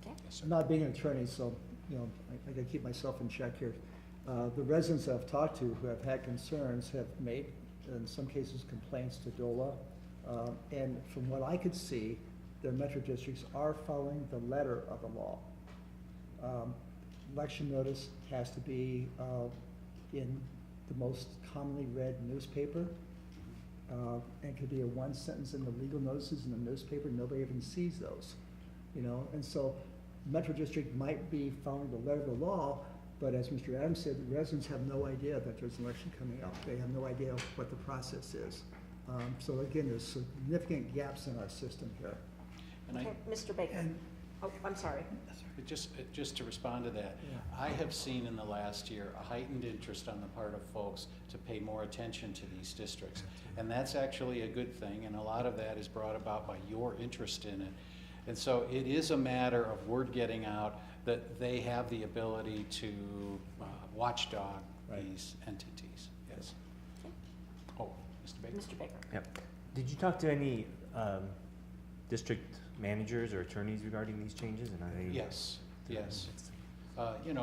Okay. Yes, sir. Not being an attorney, so, I gotta keep myself in check here. The residents I've talked to who have had concerns have made, in some cases, complaints to DOLA. And from what I could see, their metro districts are following the letter of the law. Election notice has to be in the most commonly read newspaper. And could be a one sentence in the legal notices in the newspaper, nobody even sees those, and so Metro District might be following the letter of the law, but as Mr. Adams said, the residents have no idea that there's an election coming up. They have no idea what the process is. So again, there's significant gaps in our system here. And Okay, Mr. Baker. Oh, I'm sorry. Just to respond to that, I have seen in the last year a heightened interest on the part of folks to pay more attention to these districts. And that's actually a good thing, and a lot of that is brought about by your interest in it. And so it is a matter of word getting out that they have the ability to watchdog these entities. Yes. Oh, Mr. Baker. Mr. Baker. Yep. Did you talk to any district managers or attorneys regarding these changes? And are they? Yes.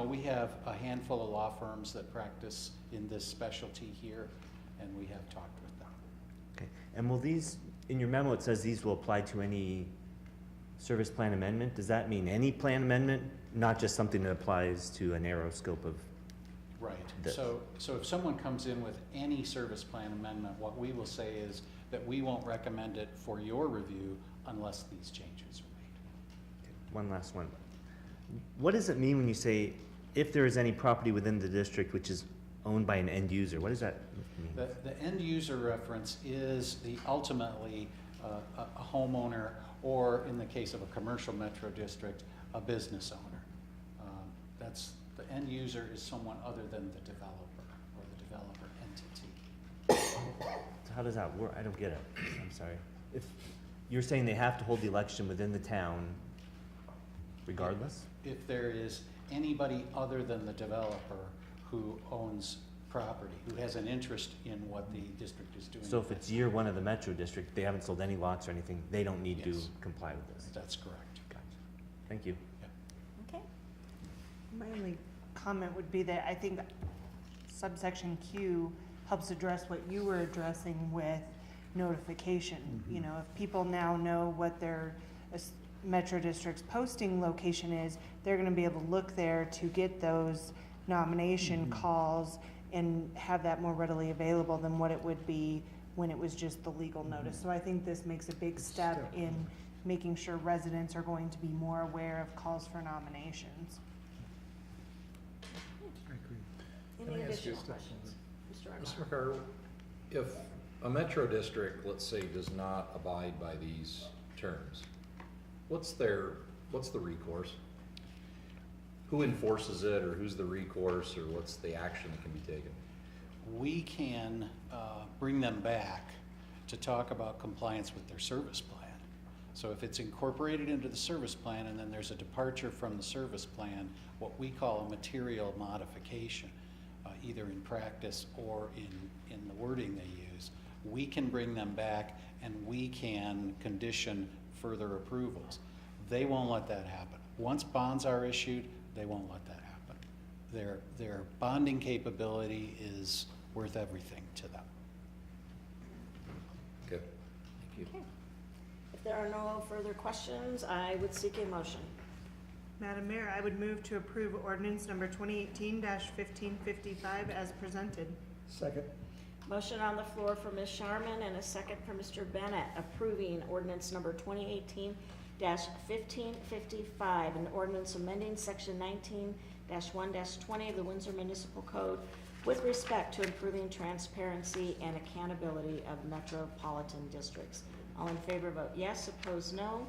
We have a handful of law firms that practice in this specialty here, and we have talked with them. Okay. And will these, in your memo, it says these will apply to any service plan amendment? Does that mean any plan amendment, not just something that applies to a narrow scope of? Right. This. So if someone comes in with any service plan amendment, what we will say is that we won't recommend it for your review unless these changes are made. One last one. What does it mean when you say, if there is any property within the district which is owned by an end user? What does that mean? The end user reference is ultimately a homeowner, or in the case of a commercial metro district, a business owner. The end user is someone other than the developer or the developer entity. So how does that work? I don't get it. I'm sorry. If you're saying they have to hold the election within the town regardless? If there is anybody other than the developer who owns property, who has an interest in what the district is doing. So if it's year one of the metro district, they haven't sold any lots or anything, they don't need to Yes. comply with this? That's correct. Gotcha. Thank you. Okay. My only comment would be that I think subsection Q helps address what you were addressing with notification. If people now know what their metro district's posting location is, they're gonna be able to look there to get those nomination calls and have that more readily available than what it would be when it was just the legal notice. So I think this makes a big step in making sure residents are going to be more aware of calls for nominations. Any additional questions? Mr. Arnott? Mr. McCarter, if a metro district, let's say, does not abide by these terms, what's the recourse? Who enforces it, or who's the recourse, or what's the action that can be taken? We can bring them back to talk about compliance with their service plan. So if it's incorporated into the service plan and then there's a departure from the service plan, what we call a material modification, either in practice or in the wording they use, we can bring them back and we can condition further approvals. They won't let that happen. Once bonds are issued, they won't let that happen. Their bonding capability is worth everything to them. Okay, thank you. Okay. If there are no further questions, I would seek a motion. Madam Mayor, I would move to approve ordinance number 2018-1555 as presented. Second. Motion on the floor for Ms. Sharman and a second for Mr. Bennett, approving ordinance number 1555, an ordinance amending section 19-1-20 of the Windsor Municipal Code with respect to improving transparency and accountability of metropolitan districts. All in favor vote yes, opposed no.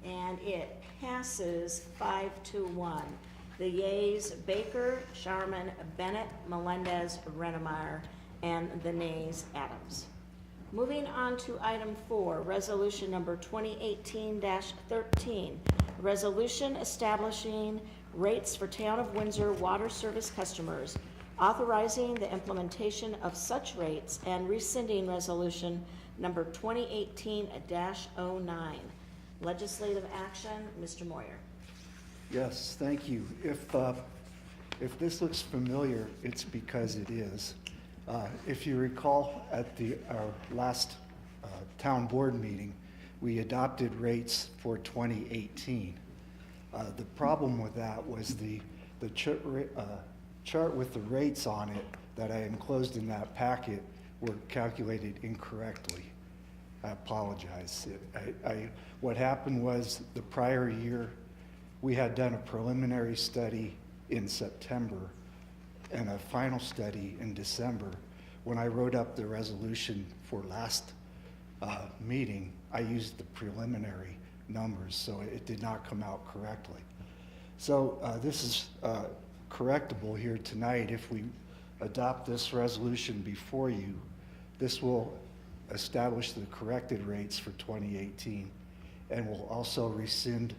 And it passes 5-1. The yeas, Baker, Sharman, Bennett, Melendez, Renemeyer, and the nays, Adams. Moving on to item 4, resolution number 2018-13, resolution establishing rates for Town of Windsor water service customers, authorizing the implementation of such rates and rescinding resolution number 2018-09. Legislative action, Mr. Moyer. Yes, thank you. If this looks familiar, it's because it is. If you recall, at our last town board meeting, we adopted rates for 2018. The problem with that was the chart with the rates on it that I enclosed in that packet were calculated incorrectly. I apologize. What happened was the prior year, we had done a preliminary study in September and a final study in December. When I wrote up the resolution for last meeting, I used the preliminary numbers, so it did not come out correctly. So this is correctable here tonight. If we adopt this resolution before you, this will establish the corrected rates for 2018 and will also rescind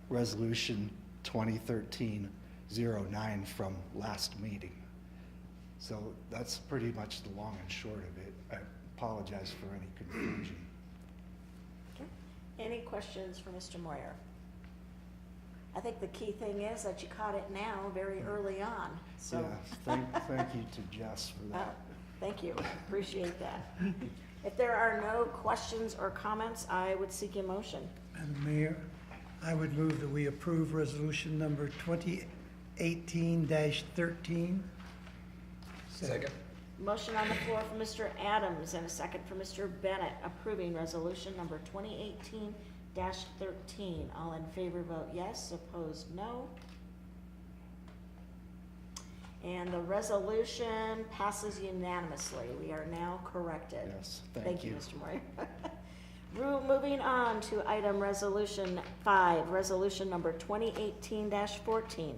resolution 2013-09 from last meeting. So that's pretty much the long and short of it. I apologize for any confusion. Okay. Any questions for Mr. Moyer? I think the key thing is that you caught it now very early on. So. Yeah, thank you to Jess for that. Thank you, appreciate that. If there are no questions or comments, I would seek a motion. Madam Mayor, I would move that we approve resolution number 2018-13. Second. Motion on the floor from Mr. Adams and a second from Mr. Bennett approving resolution number 2018-13. All in favor vote yes, opposed no. And the resolution passes unanimously. We are now corrected. Yes, thank you. Mr. Moyer. Moving on to item resolution 5, resolution number 2018-14.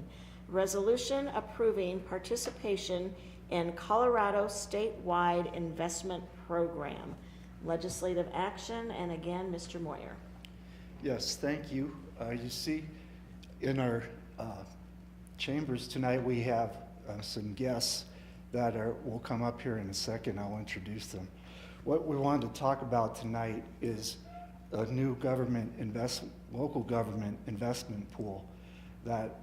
Resolution approving participation in Colorado statewide investment program. Legislative action, and again, Mr. Moyer. Yes, thank you. You see, in our chambers tonight, we have some guests that will come up here in a second. I'll introduce them. What we wanted to talk about tonight is a new local government investment pool that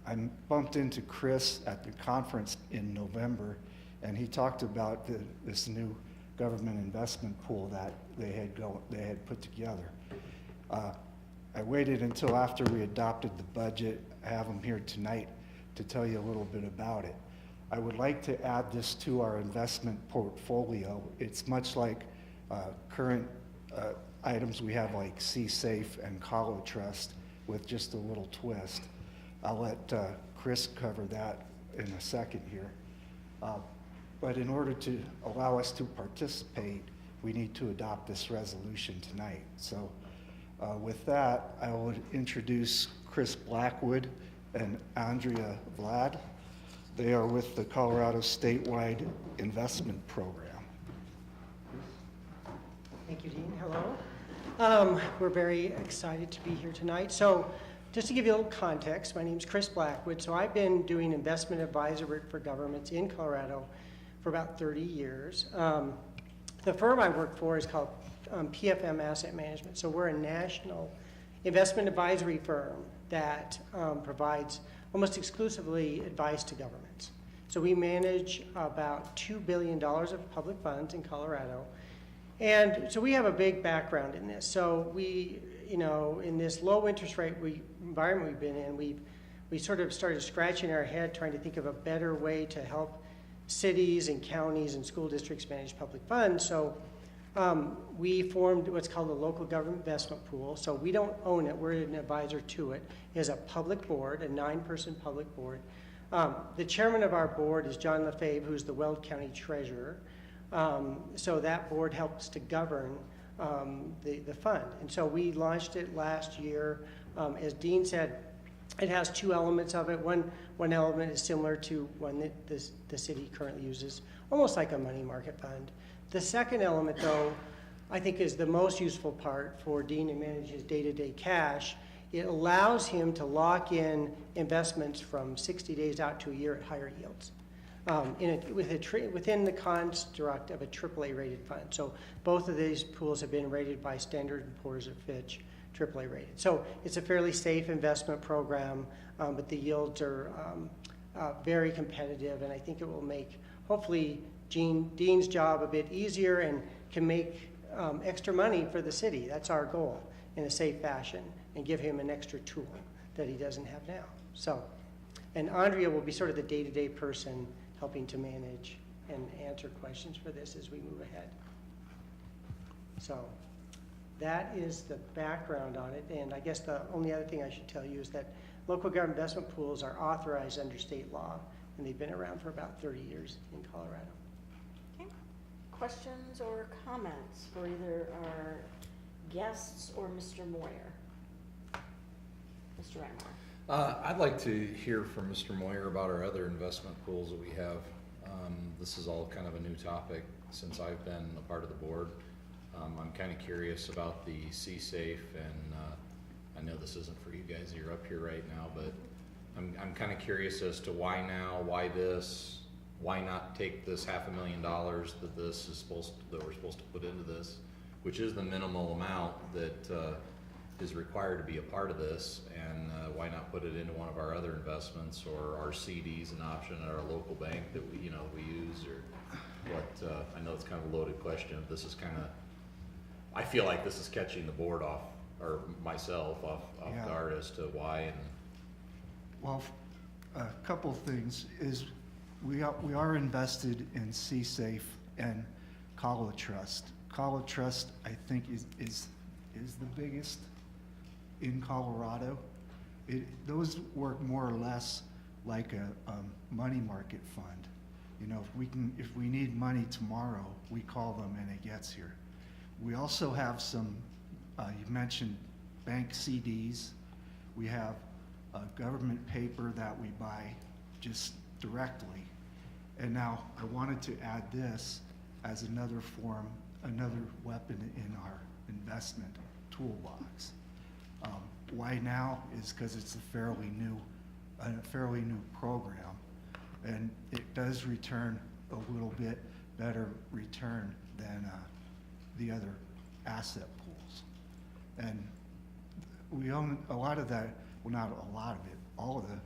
I bumped into Chris at the conference in November, and he talked about this new government investment pool that they had put together. I waited until after we adopted the budget. I have them here tonight to tell you a little bit about it. I would like to add this to our investment portfolio. It's much like current items we have like C-Safe and Colo Trust with just a little twist. I'll let Chris cover that in a second here. But in order to allow us to participate, we need to adopt this resolution tonight. So with that, I will introduce Chris Blackwood and Andrea Vlad. They are with the Colorado Statewide Investment Program. Thank you, Dean. Hello. We're very excited to be here tonight. So just to give you a little context, my name is Chris Blackwood. So I've been doing investment advisory for governments in Colorado for about 30 years. The firm I work for is called PFM Asset Management. So we're a national investment advisory firm that provides almost exclusively advice to governments. So we manage about $2 billion of public funds in Colorado. And so we have a big background in this. So we, in this low interest rate environment we've been in, we sort of started scratching our head trying to think of a better way to help cities and counties and school districts manage public funds. So We formed what's called the Local Government Investment Pool. So we don't own it, we're an advisor to it. It is a public board, a 9-person public board. The chairman of our board is John Lefebvre, who's the Weld County Treasurer. So that board helps to govern the fund. And so we launched it last year. As Dean said, it has 2 elements of it. One element is similar to one that the city currently uses, almost like a money market fund. The second element, though, I think is the most useful part for Dean to manage his day-to-day cash. It allows him to lock in investments from 60 days out to a year at higher yields. Within the construct of a AAA rated fund. So both of these pools have been rated by Standard & Poor's or Fitch, AAA rated. So it's a fairly safe investment program, but the yields are very competitive, and I think it will make, hopefully, Dean's job a bit easier and can make extra money for the city. That's our goal, in a safe fashion, and give him an extra tool that he doesn't have now. So, and Andrea will be sort of the day-to-day person helping to manage and answer questions for this as we move ahead. So that is the background on it, and I guess the only other thing I should tell you is that local government investment pools are authorized under state law, and they've been around for about 30 years in Colorado. Okay. Questions or comments for either our guests or Mr. Moyer? Mr. Reitmeyer. I'd like to hear from Mr. Moyer about our other investment pools that we have. This is all kind of a new topic since I've been a part of the board. I'm kind of curious about the CSAFE, and I know this isn't for you guys, you're up here right now, but I'm kind of curious as to why now, why this, why not take this $500,000 that we're supposed to put into this, which is the minimal amount that is required to be a part of this, and why not put it into one of our other investments, or our CDs, an option at our local bank that we use, or what? I know it's kind of a loaded question. This is kind of, I feel like this is catching the board off, or myself off guard as to why. And well, a couple of things is we are invested in CSAFE and Kala Trust. Kala Trust, I think, is the biggest in Colorado. Those work more or less like a money market fund. You know, if we need money tomorrow, we call them and it gets here. We also have some, you mentioned bank CDs. We have government paper that we buy just directly. And now I wanted to add this as another form, another weapon in our investment toolbox. Why now is because it's a fairly new program, and it does return a little bit better return than the other asset pools. And we own a lot of that, well, not a lot of it, all of the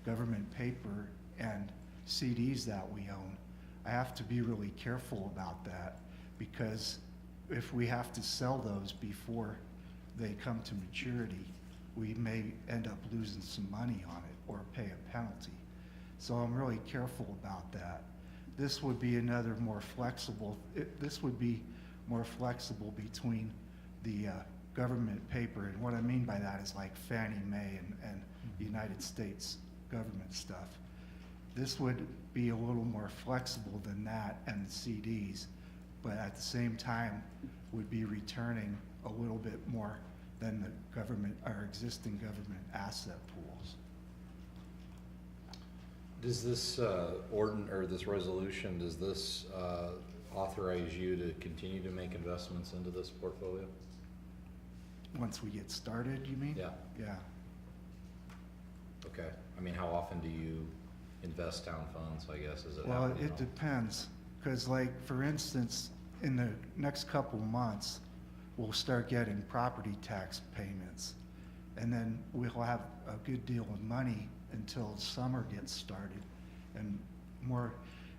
government paper and CDs that we own. I have to be really careful about that, because if we have to sell those before they come to maturity, we may end up losing some money on it or pay a penalty. So I'm really careful about that. This would be another more flexible, this would be more flexible between the government paper, and what I mean by that is like Fannie Mae and United States government stuff. This would be a little more flexible than that and the CDs, but at the same time would be returning a little bit more than the government, our existing government asset pools. does this this resolution, does this authorize you to continue to make investments into this portfolio? Once we get started, you mean? Yeah. Yeah. Okay. I mean, how often do you invest town funds, I guess, is it? Well, it depends, because like, for instance, in the next couple of months, we'll start getting property tax payments. And then we'll have a good deal of money until summer gets started. And more,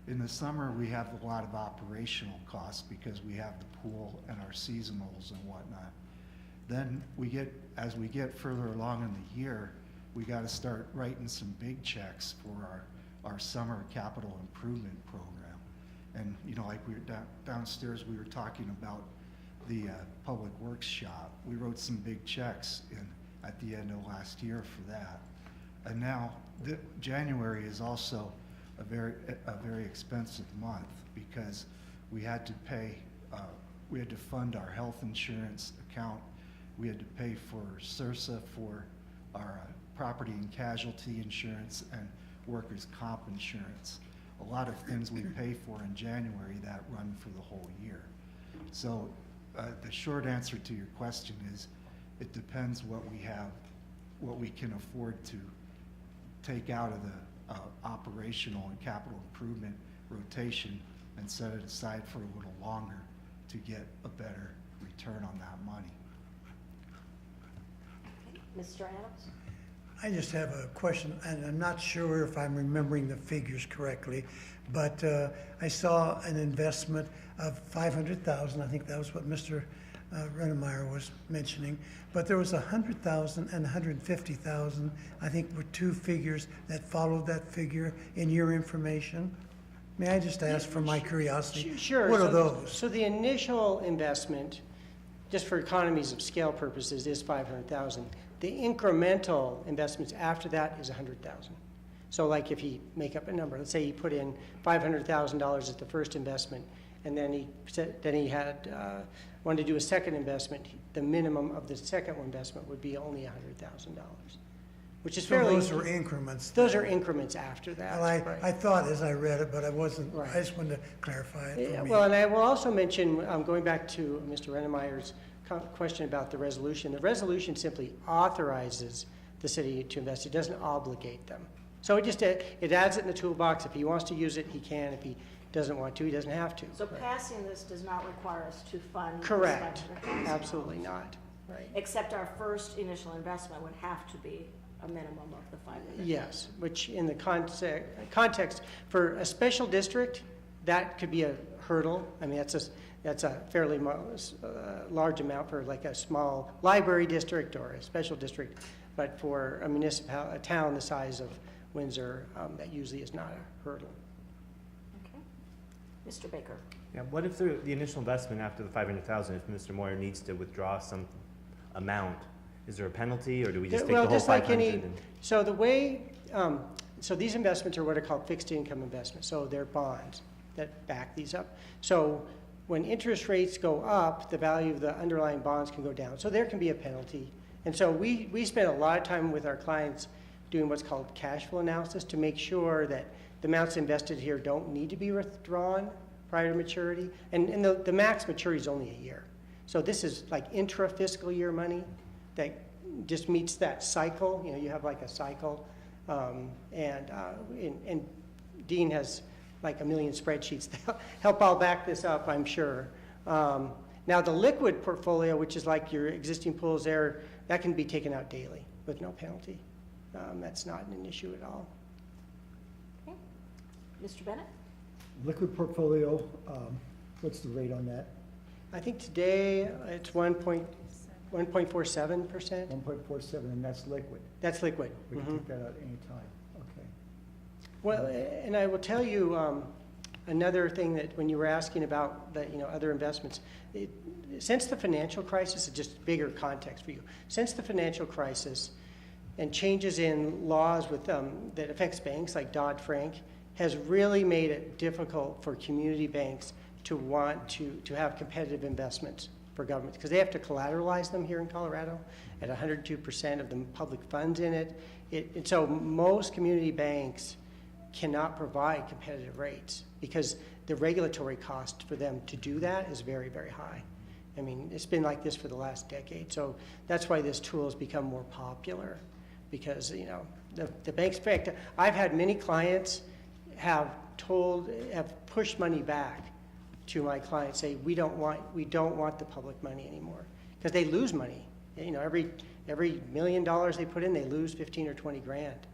in the summer, we have a lot of operational costs because we have the pool and our seasonals and whatnot. Then as we get further along in the year, we got to start writing some big checks for our summer capital improvement program. And like we were downstairs, we were talking about the Public Works shop. We wrote some big checks at the end of last year for that. And now, January is also a very expensive month because we had to pay, we had to fund our health insurance account. We had to pay for CIRSA for our property and casualty insurance and workers' comp insurance. A lot of things we pay for in January that run for the whole year. So the short answer to your question is it depends what we have, what we can afford to take out of the operational and capital improvement rotation and set it aside for a little longer to get a better return on that money. Mr. Adams? I just have a question, and I'm not sure if I'm remembering the figures correctly, but I saw an investment of $500,000. I think that was what Mr. Rennemeyer was mentioning. But there was $100,000 and $150,000. I think were two figures that followed that figure in your information. May I just ask for my curiosity? Sure. What are those? So the initial investment, just for economies of scale purposes, is $500,000. The incremental investments after that is $100,000. So like if you make up a number, let's say he put in $500,000 at the first investment, and then he had wanted to do a second investment, the minimum of the second investment would be only $100,000, which is fairly. So those are increments. Those are increments after that. Well, right. I thought as I read it, but I wasn't. Right. I just wanted to clarify it for me. Well, and I will also mention, going back to Mr. Rennemeyer's question about the resolution. The resolution simply authorizes the city to invest. It doesn't obligate them. So it just it adds it in the toolbox. If he wants to use it, he can. If he doesn't want to, he doesn't have to. So passing this does not require us to fund this Correct. $500,000. Absolutely not. Right. Except our first initial investment would have to be a minimum of the 500. Yes, which in the context for a special district, that could be a hurdle. I mean, that's a fairly large amount for like a small library district or a special district, but for a town the size of Windsor, that usually is not a hurdle. Okay. Mr. Baker? Yeah, what if the initial investment after the $500,000, if Mr. Moyer needs to withdraw some amount, is there a penalty, or do we just take the whole 500? So the way, so these investments are what are called fixed income investments. So they're bonds that back these up. So when interest rates go up, the value of the underlying bonds can go down. So there can be a penalty. And so we spend a lot of time with our clients doing what's called cash flow analysis to make sure that the amounts invested here don't need to be withdrawn prior to maturity. And the max maturity is only a year. So this is like intra-fiscal year money that just meets that cycle. You know, you have like a cycle. And Dean has like a million spreadsheets to help all back this up, I'm sure. Now the liquid portfolio, which is like your existing pools there, that can be taken out daily with no penalty. That's not an issue at all. Okay. Mr. Bennett? Liquid portfolio, what's the rate on that? I think today it's 1.47%. 1.47, and that's liquid. That's liquid. We can take that out any time. Okay. Well, and I will tell you another thing that when you were asking about the other investments, since the financial crisis, just bigger context for you. Since the financial crisis and changes in laws with that affects banks like Dodd-Frank has really made it difficult for community banks to want to have competitive investments for governments because they have to collateralize them here in Colorado at 102% of the public funds in it. And so most community banks cannot provide competitive rates because the regulatory cost for them to do that is very, very high. I mean, it's been like this for the last decade. So that's why this tool has become more popular because, the banks, in fact, I've had many clients have pushed money back to my clients, say, we don't want the public money anymore because they lose money. Every $1 million they put in, they lose 15 or 20 grand.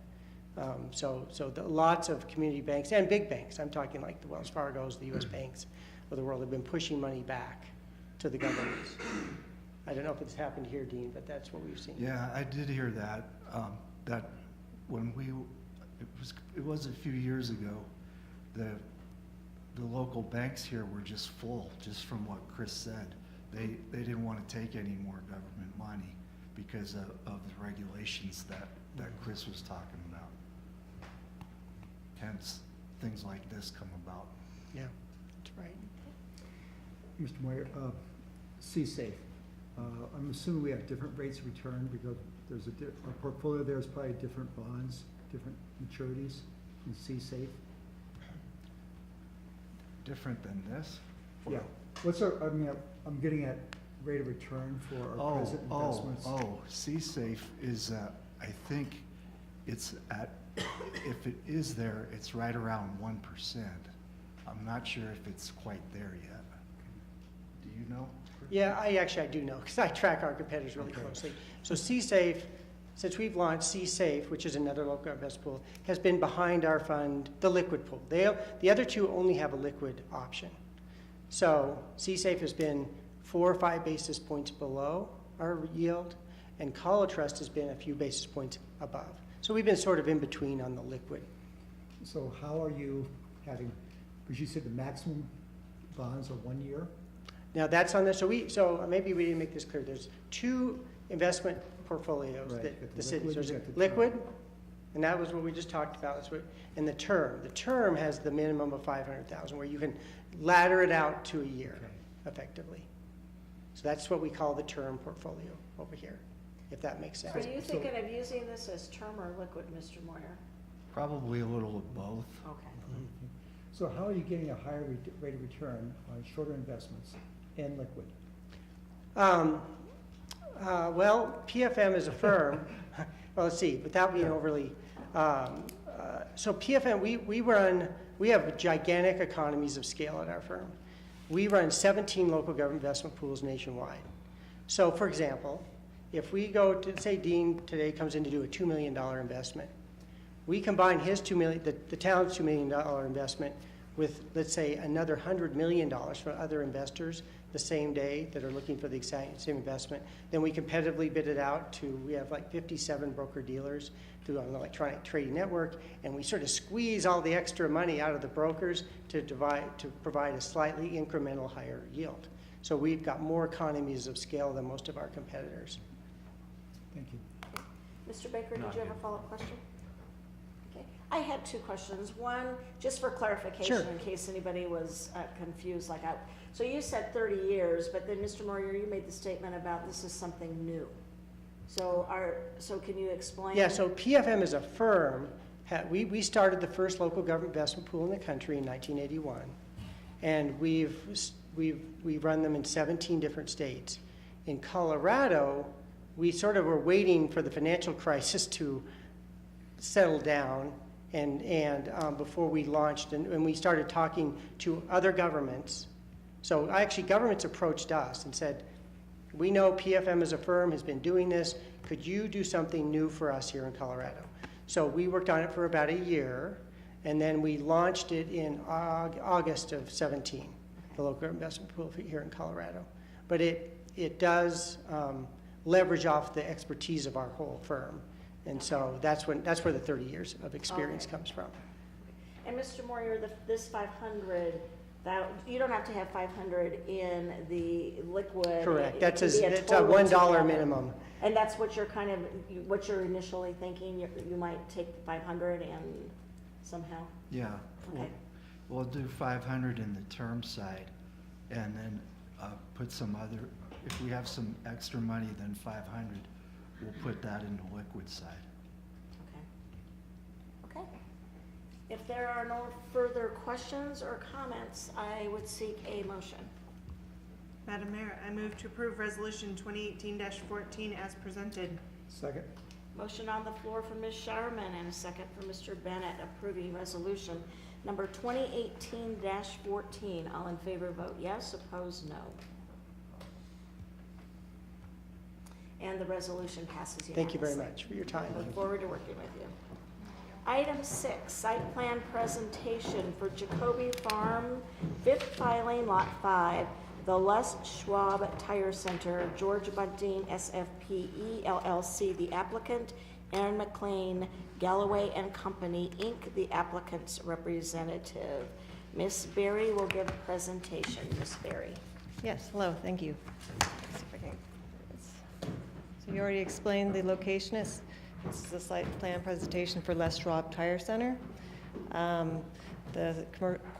So lots of community banks and big banks, I'm talking like the Wells Fargos, the U.S. banks of the world have been pushing money back to the governments. I don't know if it's happened here, Dean, but that's what we've seen. Yeah, I did hear that. That when it was a few years ago, the local banks here were just full, just from what Chris said. They didn't want to take any more government money because of the regulations that Chris was talking about. Hence, things like this come about. Yeah, that's right. Mr. Moyer, CSAFE, I'm assuming we have different rates of return because there's our portfolio there is probably different bonds, different maturities in CSAFE. Different than this? Yeah. What's our, I mean, I'm getting at rate of return for our present investments. CSAFE is, I think it's at, if it is there, it's right around 1%. I'm not sure if it's quite there yet. Do you know? Yeah, I do know, because I track our competitors really closely. So CSAFE, since we've launched CSAFE, which is another local investment pool, has been behind our fund, the liquid pool. The other two only have a liquid option. So CSAFE has been 4 or 5 basis points below our yield, and Colo Trust has been a few basis points above. So we've been sort of in between on the liquid. So how are you having, because you said the maximum bonds are 1 year? Now that's on the, so maybe we didn't make this clear. There's 2 investment portfolios Right. that the You city, got there's a the liquid, term. and that was what we just talked about, and the term. The term has the minimum of 500,000, where you can ladder it out to a year, effectively. So that's what we call the term portfolio over here, if that makes sense. Are you thinking of using this as term or liquid, Mr. Moyer? Probably a little of both. Okay. So how are you getting a higher rate of return on shorter investments and liquid? Well, PFM is a firm. Well, let's see, without being overly, so PFM, we have gigantic economies of scale at our firm. We run 17 local government investment pools nationwide. So for example, if we go to, say Dean today comes in to do a $2 million investment, we combine his $2 million, the town's $2 million investment with, let's say, another $100 million from other investors the same day that are looking for the same investment. Then we competitively bid it out to, we have like 57 broker dealers through an electronic trading network, and we sort of squeeze all the extra money out of the brokers to provide a slightly incremental higher yield. So we've got more economies of scale than most of our competitors. Thank you. Mr. Baker, No, did you have a follow-up question? Okay. I had 2 questions. One, just for clarification, Sure. in case anybody was confused like I. So you said 30 years, but then Mr. Moyer, you made the statement about this is something new. So can you explain? Yeah, so PFM is a firm. We started the first local government investment pool in the country in 1981, and we've run them in 17 different states. In Colorado, we sort of were waiting for the financial crisis to settle down, and before we launched, and we started talking to other governments. So actually, governments approached us and said, we know PFM as a firm has been doing this. Could you do something new for us here in Colorado? So we worked on it for about a year, and then we launched it in August of 17, the local investment pool here in Colorado. But it does leverage off the expertise of our whole firm. And so that's where the 30 years of experience comes from. And Mr. Moyer, this 500, you don't have to have 500 in the liquid. Correct. It can be a It's a total $1 together. minimum. And that's what you're initially thinking, you might take 500 and somehow? Yeah. Okay. We'll do 500 in the term side, and then put some other, if we have some extra money than 500, we'll put that in the liquid side. Okay. If there are no further questions or comments, I would seek a motion. Madam Mayor, I move to approve Resolution 2018-14 as presented. Second. Motion on the floor from Ms. Sharman and a second from Mr. Bennett approving resolution number 2018-14. All in favor vote yes, opposed no. And the resolution passes unanimously. Thank you very much for your time. Look forward to working with you. Item 6, site plan presentation for Jacoby Farm, 5th filing, Lot 5, the Les Schwab Tire Center, George Bunting, SFPE LLC, the applicant, Aaron McLean, Galloway and Company, Inc., the applicant's representative. Ms. Berry will give a presentation. Ms. Berry. Yes, hello, thank you. So you already explained the location. This is a site plan presentation for Les Schwab Tire Center. The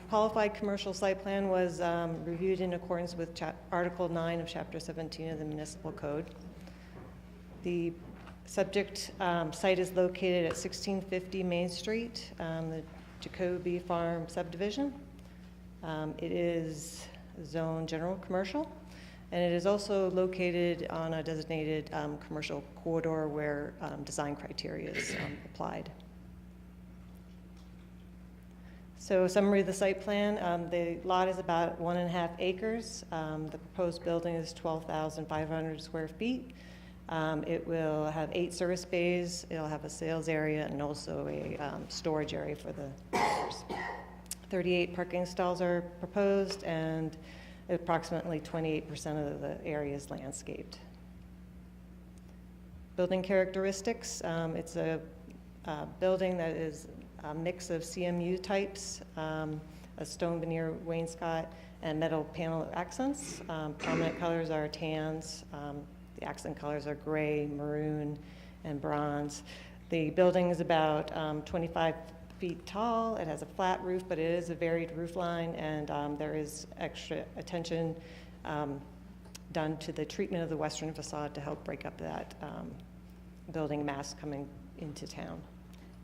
qualified commercial site plan was reviewed in accordance with Article 9 of Chapter 17 of the Municipal Code. The subject site is located at 1650 Main Street, the Jacoby Farm subdivision. It is zone general commercial, and it is also located on a designated commercial corridor where design criteria is applied. So summary of the site plan, the lot is about 1.5 acres. The proposed building is 12,500 square feet. It will have 8 service bays. It'll have a sales area and also a storage area for the cars. 38 parking stalls are proposed, and approximately 28% of the area is landscaped. Building characteristics, it's a building that is a mix of CMU types, a stone veneer wainscot, and metal panel accents. Prominent colors are tans. The accent colors are gray, maroon, and bronze. The building is about 25 feet tall. It has a flat roof, but it is a varied roof line, and there is extra attention done to the treatment of the western facade to help break up that building mass coming into town.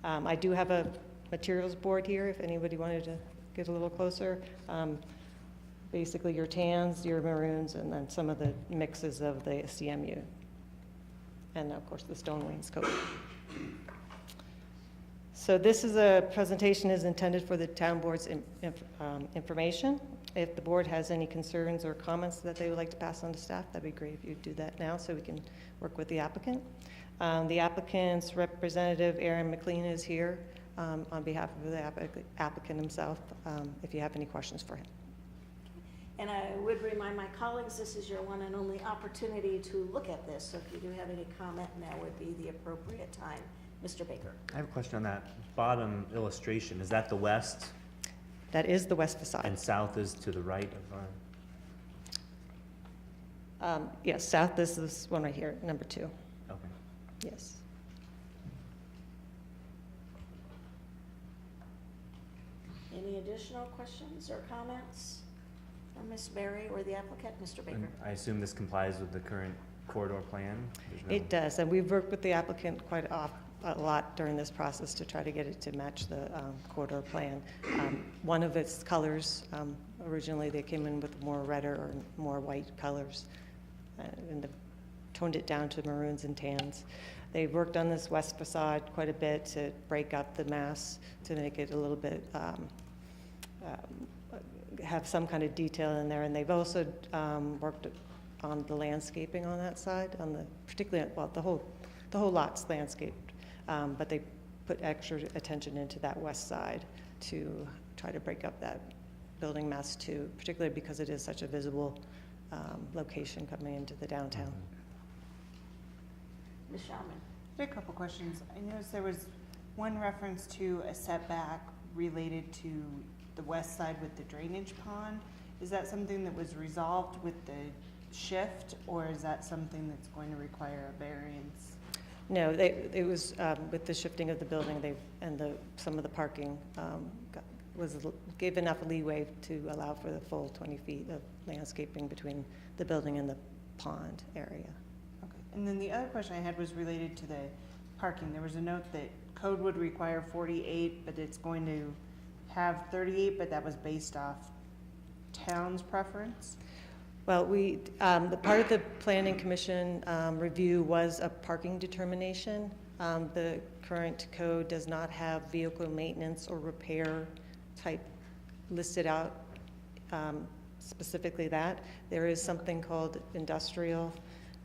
I do have a materials board here if anybody wanted to get a little closer. Basically your tans, your maroons, and then some of the mixes of the CMU. And of course the stone wainscot. So this is a presentation is intended for the town board's information. If the board has any concerns or comments that they would like to pass on to staff, that'd be great if you do that now so we can work with the applicant. The applicant's representative, Aaron McLean, is here on behalf of the applicant himself, if you have any questions for him. And I would remind my colleagues, this is your one and only opportunity to look at this. So if you do have any comment, now would be the appropriate time. Mr. Baker. I have a question on that bottom illustration. Is that the west? That is the west facade. And south is to the right of our? Yes, south, this is one right here, number 2. Okay. Yes. Any additional questions or comments from Ms. Berry or the applicant? Mr. Baker. And I assume this complies with the current corridor plan? It does, and we've worked with the applicant quite a lot during this process to try to get it to match the corridor plan. One of its colors, originally they came in with more redder or more white colors, and toned it down to maroons and tans. They've worked on this west facade quite a bit to break up the mass to make it a little bit, have some kind of detail in there, and they've also worked on the landscaping on that side, on the particularly, well, the whole lot's landscaped. But they put extra attention into that west side to try to break up that building mass too, particularly because it is such a visible location coming into the downtown. Ms. Schauman. I had a couple questions. I noticed there was one reference to a setback related to the west side with the drainage pond. Is that something that was resolved with the shift, or is that something that's going to require a variance? No, it was with the shifting of the building, and some of the parking gave enough leeway to allow for the full 20 feet of landscaping between the building and the pond area. Okay. And then the other question I had was related to the parking. There was a note that code would require 48, but it's going to have 38, but that was based off town's preference? Well, the part of the Planning Commission review was a parking determination. The current code does not have vehicle maintenance or repair type listed out, specifically that. There is something called industrial,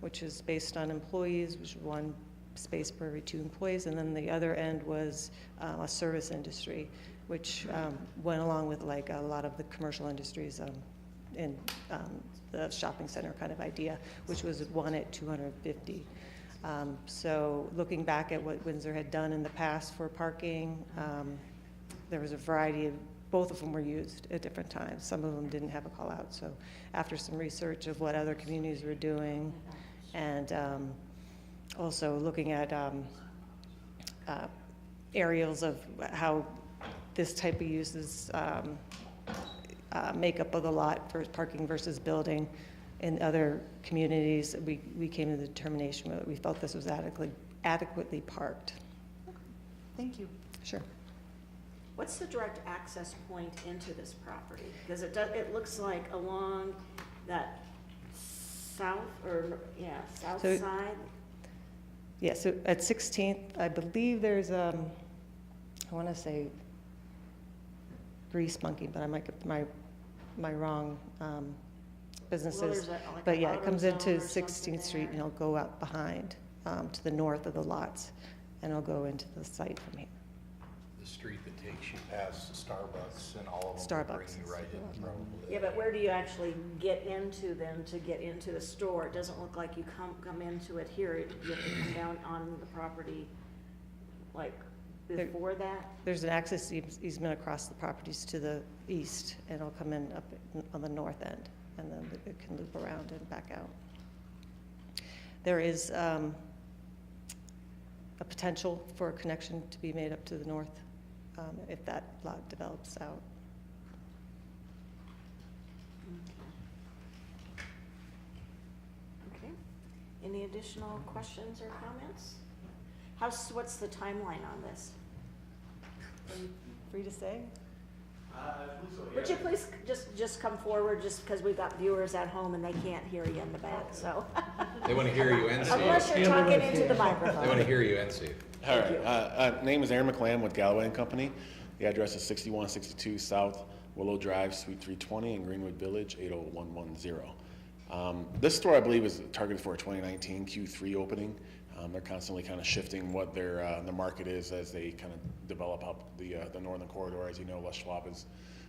which is based on employees, which is 1 space per every 2 employees, and then the other end was a service industry, which went along with like a lot of the commercial industries in the shopping center kind of idea, which was 1 at 250. So looking back at what Windsor had done in the past for parking, there was a variety of both of them were used at different times. Some of them didn't have a call out. So after some research of what other communities were doing, and also looking at aerials of how this type of uses makeup of the lot for parking versus building in other communities, we came to the determination that we felt this was adequately parked. Thank you. Sure. What's the direct access point into this property? Because it looks like along that south So- side. Yeah, so at 16th, I believe there's, I want to say Grease Monkey, but I might get my wrong businesses. Well, there's like But an yeah, it comes into AutoZone or something 16th Street there. and it'll go out behind to the north of the lots, and it'll go into the site from here. The street that takes you past Starbucks and all of them will bring Starbucks. you right in probably. Yeah, but where do you actually get into them to get into the store? It doesn't look like you come into it here. You have to come down on the property, like, before that? There's an access easement across the properties to the east, and it'll come in up on the north end, and then it can loop around and back out. There is a potential for a connection to be made up to the north if that lot develops out. Okay. Any additional questions or comments? What's the timeline on this? Are you free to say? Would you please just come forward, just because we've got viewers at home and they can't hear you in the back, so. They want to hear you and see you. Unless you're talking into the microphone. They want to hear you and see you. All right. Name is Aaron McLam with Galloway and Company. The address is 6162 South Willow Drive, Suite 320 in Greenwood Village, 80110. This store, I believe, is targeted for a 2019 Q3 opening. They're constantly kind of shifting what their the market is as they kind of develop up the northern corridor. As you know, Les Schwab is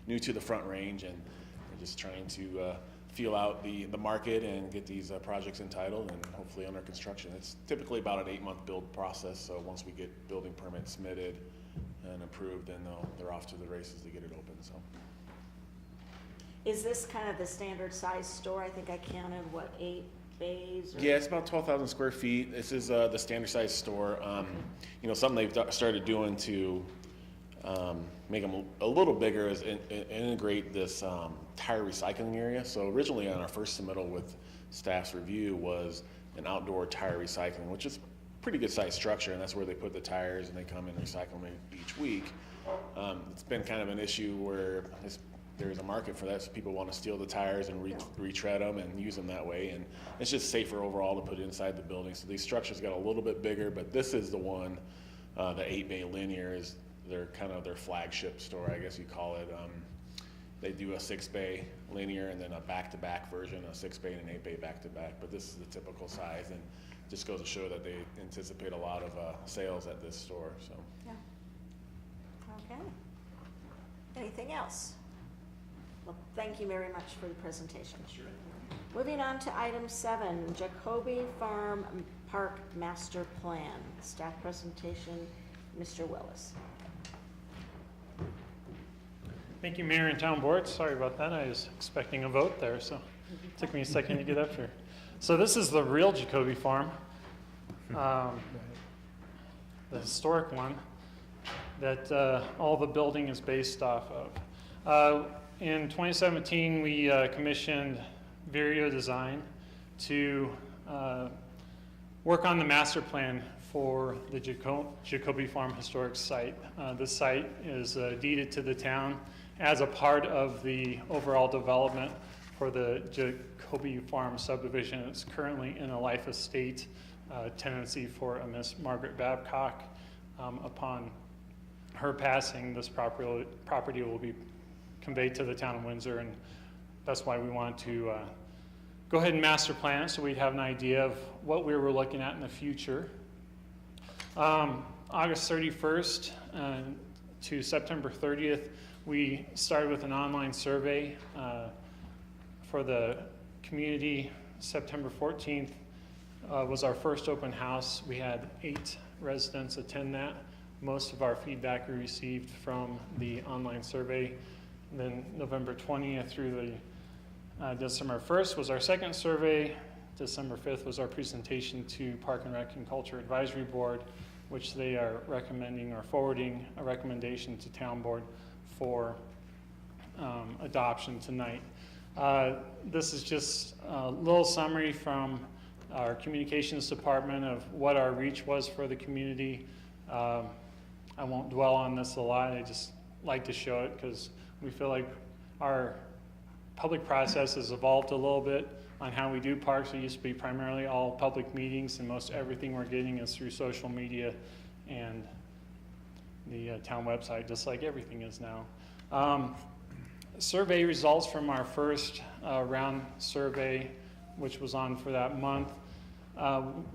new to the Front Range, and they're just trying to feel out the market and get these projects entitled and hopefully under construction. It's typically about an 8-month build process, so once we get building permits submitted and approved, then they're off to the races to get it open. So. Is this kind of the standard size store? I think I counted, 8 bays? Yeah, it's about 12,000 square feet. This is the standard size store. You know, something they've started doing to make them a little bigger is integrate this tire recycling area. So originally on our first submittal with staff's review was an outdoor tire recycling, which is pretty good sized structure, and that's where they put the tires and they come and recycle them each week. It's been kind of an issue where there's a market for that, so people want to steal the tires and retread them and use them that way, and it's just safer overall to put it inside the building. So these structures got a little bit bigger, but this is the one, the 8-bay linear is their flagship store, I guess you call it. They do a 6-bay linear and then a back-to-back version, a 6-bay and an 8-bay back-to-back, but this is the typical size, and just goes to show that they anticipate a lot of sales at this store. So. Yeah. Okay. Anything else? Well, thank you very much for the presentation. Sure. Moving on to item 7, Jacoby Farm Park Master Plan. Staff presentation, Mr. Willis. Thank you, Mayor and Town Board. Sorry about that. I was expecting a vote there, so it took me a second to get up here. So this is the real Jacoby Farm, the historic one that all the building is based off of. In 2017, we commissioned Vireo Design to work on the master plan for the Jacoby Farm Historic Site. This site is deeded to the town as a part of the overall development for the Jacoby Farm subdivision. It's currently in a life estate tenancy for a Miss Margaret Babcock. Upon her passing, this property will be conveyed to the town of Windsor, and that's why we want to go ahead and master plan it so we'd have an idea of what we were looking at in the future. August 31st to September 30th, we started with an online survey for the community. September 14th was our first open house. We had 8 residents attend that. most of our feedback we received from the online survey. And then November 20th through the December 1st was our second survey. December 5th was our presentation to Park and Rec and Culture Advisory Board, which they are recommending or forwarding a recommendation to Town Board for adoption tonight. This is just a little summary from our communications department of what our reach was for the community. I won't dwell on this a lot. I just like to show it because we feel like our public process has evolved a little bit on how we do parks. It used to be primarily all public meetings, and most everything we're getting is through social media and the town website, just like everything is now. Survey results from our first round survey, which was on for that month.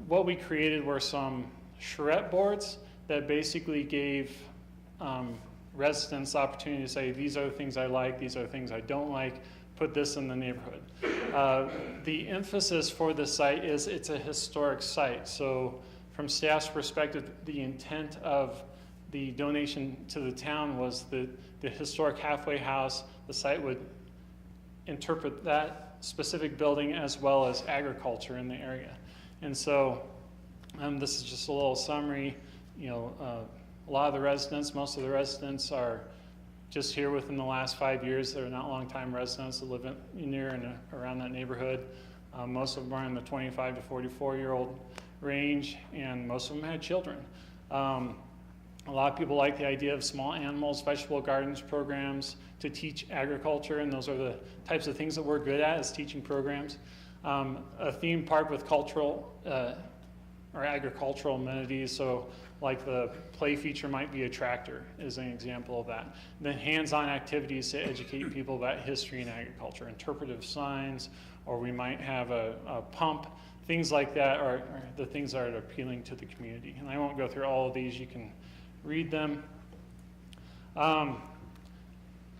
What we created were some charrette boards that basically gave residents opportunity to say, these are the things I like, these are the things I don't like, put this in the neighborhood. The emphasis for the site is it's a historic site. So from staff's perspective, the intent of the donation to the town was that the historic halfway house, the site would interpret that specific building as well as agriculture in the area. And so this is just a little summary. You know, a lot of the residents, most of the residents are just here within the last 5 years. They're not long-time residents that live near and around that neighborhood. Most of them are in the 25 to 44-year-old range, and most of them had children. A lot of people like the idea of small animals, vegetable gardens programs to teach agriculture, and those are the types of things that we're good at, is teaching programs. A theme park with cultural or agricultural amenities, so like the play feature might be a tractor, is an example of that. Then hands-on activities to educate people about history and agriculture, interpretive signs, or we might have a pump. Things like that are the things that are appealing to the community. And I won't go through all of these, you can read them.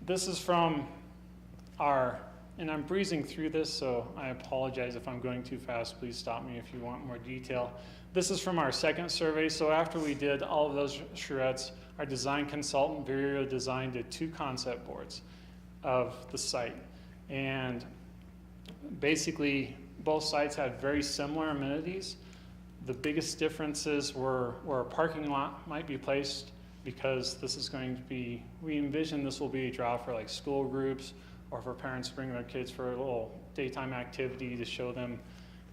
This is from our, and I'm breezing through this, so I apologize if I'm going too fast. Please stop me if you want more detail. This is from our second survey. So after we did all of those charrettes, our design consultant, Vireo Design, did 2 concept boards of the site. And basically, both sites had very similar amenities. The biggest differences were where a parking lot might be placed, because this is going to be, we envision this will be a draw for like school groups or for parents to bring their kids for a little daytime activity to show them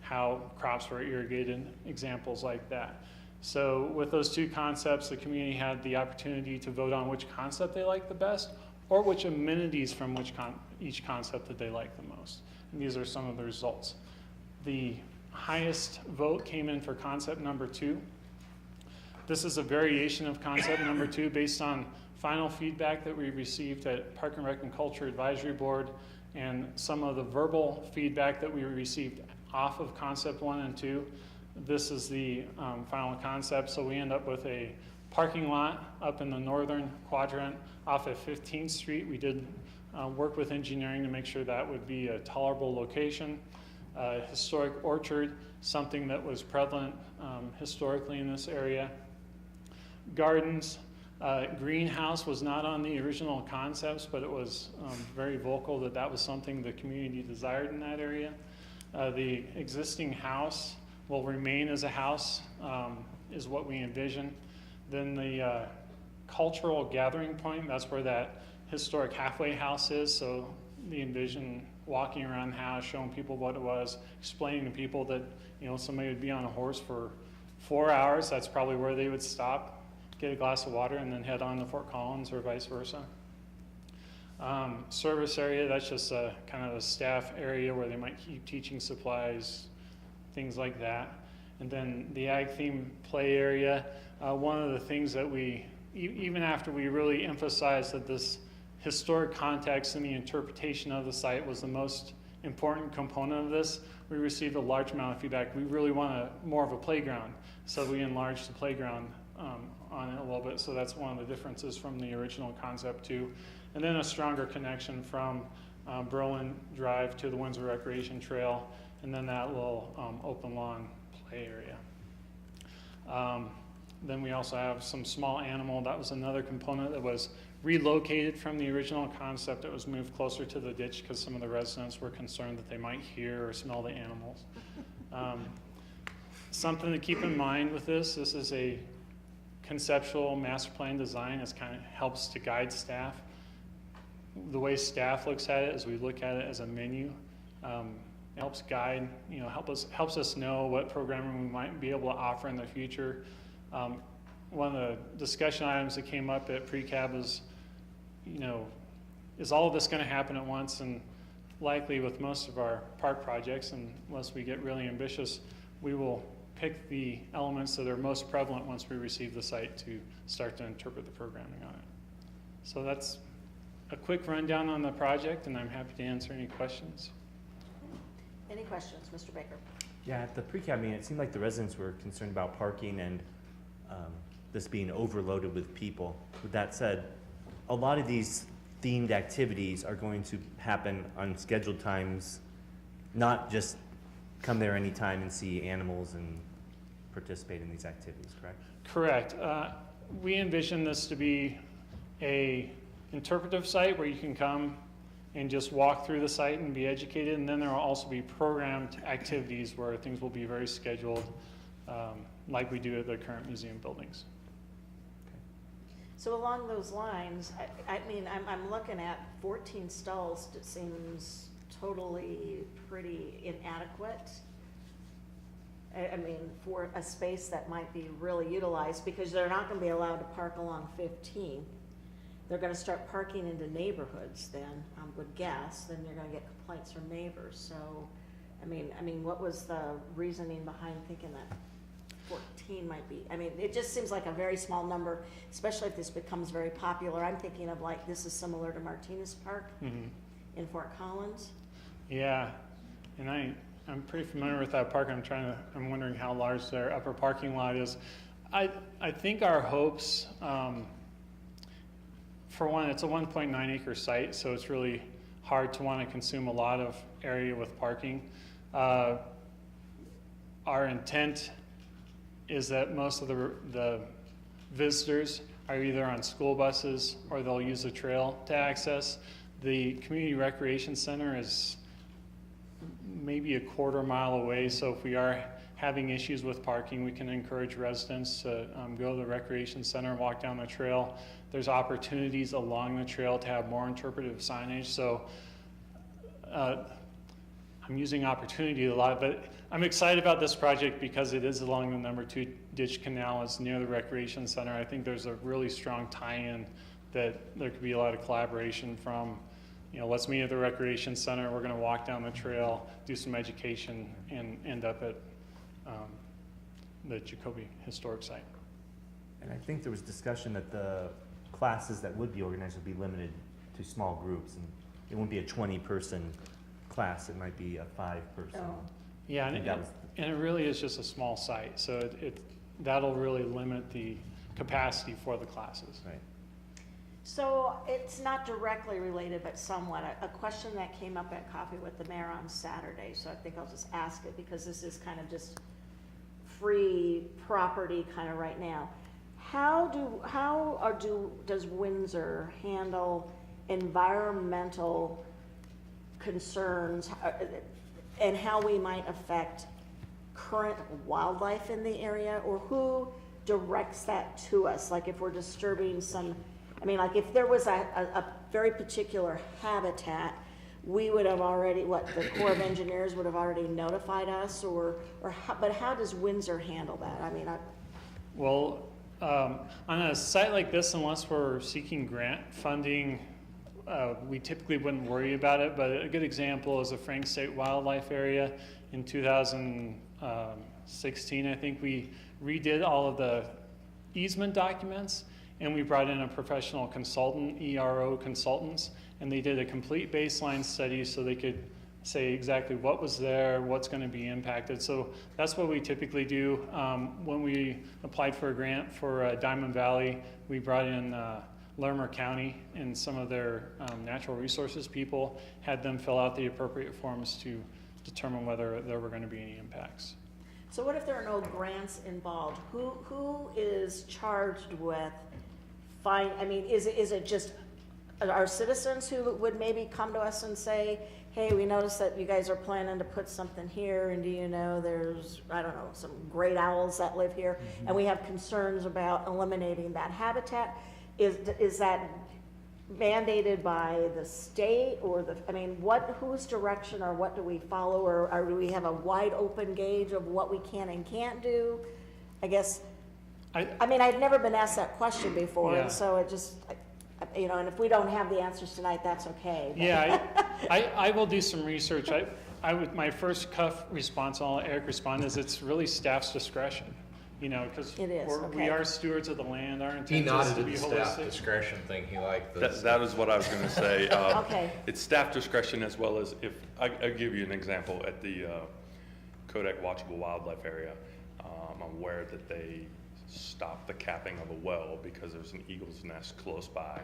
how crops were irrigated, examples like that. So with those 2 concepts, the community had the opportunity to vote on which concept they liked the best, or which amenities from each concept that they liked the most. And these are some of the results. The highest vote came in for concept number 2. This is a variation of concept number 2 based on final feedback that we received at Park and Rec and Culture Advisory Board, and some of the verbal feedback that we received off of concept 1 and 2. This is the final concept. So we end up with a parking lot up in the northern quadrant off of 15th Street. We did work with engineering to make sure that would be a tolerable location. Historic orchard, something that was prevalent historically in this area. Gardens, greenhouse was not on the original concepts, but it was very vocal that that was something the community desired in that area. The existing house will remain as a house, is what we envision. Then the cultural gathering point, that's where that historic halfway house is. So we envision walking around the house, showing people what it was, explaining to people that, you know, somebody would be on a horse for 4 hours. That's probably where they would stop, get a glass of water, and then head on to Fort Collins or vice versa. Service area, that's just a kind of a staff area where they might keep teaching supplies, things like that. And then the ag theme play area, one of the things that we, even after we really emphasized that this historic context and the interpretation of the site was the most important component of this, we received a large amount of feedback. We really want more of a playground, so we enlarged the playground on it a little bit. So that's one of the differences from the original concept too. And then a stronger connection from Berlin Drive to the Windsor Recreation Trail, and then that little open lawn play area. Then we also have some small animal. That was another component that was relocated from the original concept. It was moved closer to the ditch because some of the residents were concerned that they might hear or smell the animals. Something to keep in mind with this is a conceptual master plan design. It kind of helps to guide staff. The way staff looks at it is we look at it as a menu. It helps guide, helps us know what programming we might be able to offer in the future. One of the discussion items that came up at pre-cab is, is all of this going to happen at once? And likely with most of our park projects, unless we get really ambitious, we will pick the elements that are most prevalent once we receive the site to start to interpret the programming on it. So that's a quick rundown on the project, and I'm happy to answer any questions. Any questions, Mr. Baker? Yeah, at the pre-cab meeting, it seemed like the residents were concerned about parking and this being overloaded with people. With that said, a lot of these themed activities are going to happen on scheduled times, not just come there anytime and see animals and participate in these activities, correct? Correct. We envision this to be a interpretive site where you can come and just walk through the site and be educated, and then there will also be programmed activities where things will be very scheduled, like we do at the current museum buildings. So along those lines, I mean, I'm looking at 14 stalls. It seems totally pretty inadequate. I mean, for a space that might be really utilized, because they're not going to be allowed to park along 15. They're going to start parking into neighborhoods then, I would guess. Then you're going to get complaints from neighbors. So, I mean, what was the reasoning behind thinking that 14 might be? I mean, it just seems like a very small number, especially if this becomes very popular. I'm thinking of like, this is similar to Martinez Park in Fort Collins. Yeah, and I'm pretty familiar with that park. I'm wondering how large their upper parking lot is. I think our hopes, for one, it's a 1.9 acre site, so it's really hard to want to consume a lot of area with parking. Our intent is that most of the visitors are either on school buses or they'll use the trail to access. The community recreation center is maybe a quarter mile away, so if we are having issues with parking, we can encourage residents to go to the recreation center and walk down the trail. There's opportunities along the trail to have more interpretive signage, so I'm using opportunity a lot, but I'm excited about this project because it is along the number 2 ditch canal. It's near the recreation center. I think there's a really strong tie-in that there could be a lot of collaboration from, let's meet at the recreation center, we're going to walk down the trail, do some education, and end up at the Jacoby Historic Site. And I think there was discussion that the classes that would be organized would be limited to small groups, and it won't be a 20-person class, it might be a 5-person. Oh. Yeah, and it really is just a small site, so that'll really limit the capacity for the classes. Right. So it's not directly related, but somewhat. A question that came up at Coffee with the Mayor on Saturday, so I think I'll just ask it because this is kind of just free property kind of right now. Does Windsor handle environmental concerns and how we might affect current wildlife in the area, or who directs that to us? Like if we're disturbing like if there was a very particular habitat, we would have already, the Corps of Engineers would have already notified us, but how does Windsor handle that? Well, on a site like this, unless we're seeking grant funding, we typically wouldn't worry about it, but a good example is the Frank State Wildlife Area. In 2016, I think we redid all of the easement documents, and we brought in a professional consultant, ERO consultants, and they did a complete baseline study so they could say exactly what was there, what's going to be impacted. So that's what we typically do. When we applied for a grant for Diamond Valley, we brought in Larimer County and some of their natural resources people, had them fill out the appropriate forms to determine whether there were going to be any impacts. So what if there are no grants involved? Who is charged with I mean, is it just our citizens who would maybe come to us and say, hey, we noticed that you guys are planning to put something here, and do you know there's, I don't know, some great owls that live here, and we have concerns about eliminating that habitat? Is that mandated by the state or I mean, whose direction or what do we follow, or do we have a wide open gauge of what we can and can't do? I guess, I mean, I've never been asked that question before, Yeah. and so it just, you know, and if we don't have the answers tonight, that's okay. But- Yeah, I will do some research. I would, my first cuff response, I'll let Eric respond, is it's really staff's discretion. You know, because It is, we okay. are stewards of the land, our He intent is nodded to at be the staff holistic. discretion thing, he liked this. That was what I was gonna say. Okay. It's staff discretion as well as if, I'll give you an example, at the Kodak Watchable Wildlife area, I'm aware that they stopped the capping of a well because there's an eagle's nest close by,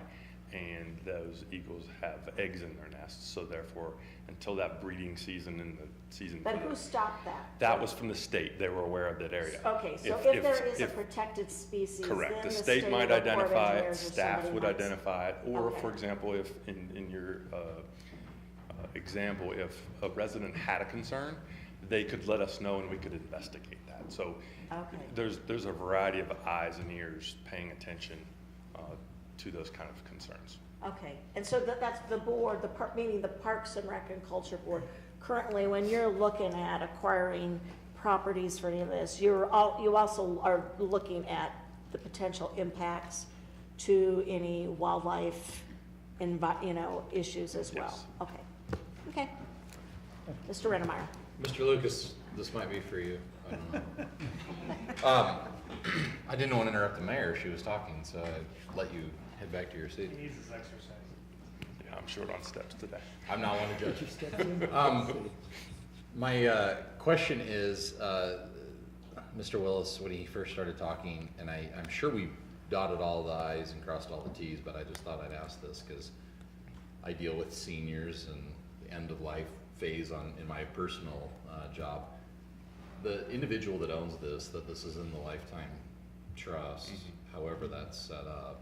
and those eagles have eggs in their nests, so therefore, until that breeding season and the season. But who stopped that? That was from the state, they were aware of that area. Okay, so if there is a protected species, Correct, then the state might or Corps of identify it, Engineers or staff somebody would might- identify it, or Okay. for example, if, in your example, if a resident had a concern, they could let us know and we could investigate that. So Okay. there's a variety of eyes and ears paying attention to those kind of concerns. Okay, and so that's the board, meaning the Parks and Rec and Culture Board. Currently, when you're looking at acquiring properties for any of this, you also are looking at the potential impacts to any wildlife, issues as well? Yes. Okay, okay. Mr. Rennemeyer. Mr. Lucas, this might be for you. I don't know. I didn't want to interrupt the mayor. She was talking, so I let you head back to your seat. He needs his exercise. Yeah, I'm short on steps today. I'm not one to judge. My question is, Mr. Willis, when he first started talking, and I'm sure we dotted all the i's and crossed all the t's, but I just thought I'd ask this because I deal with seniors and the end of life phase in my personal job. The individual that owns this, that this is in the lifetime trust, however that's set up,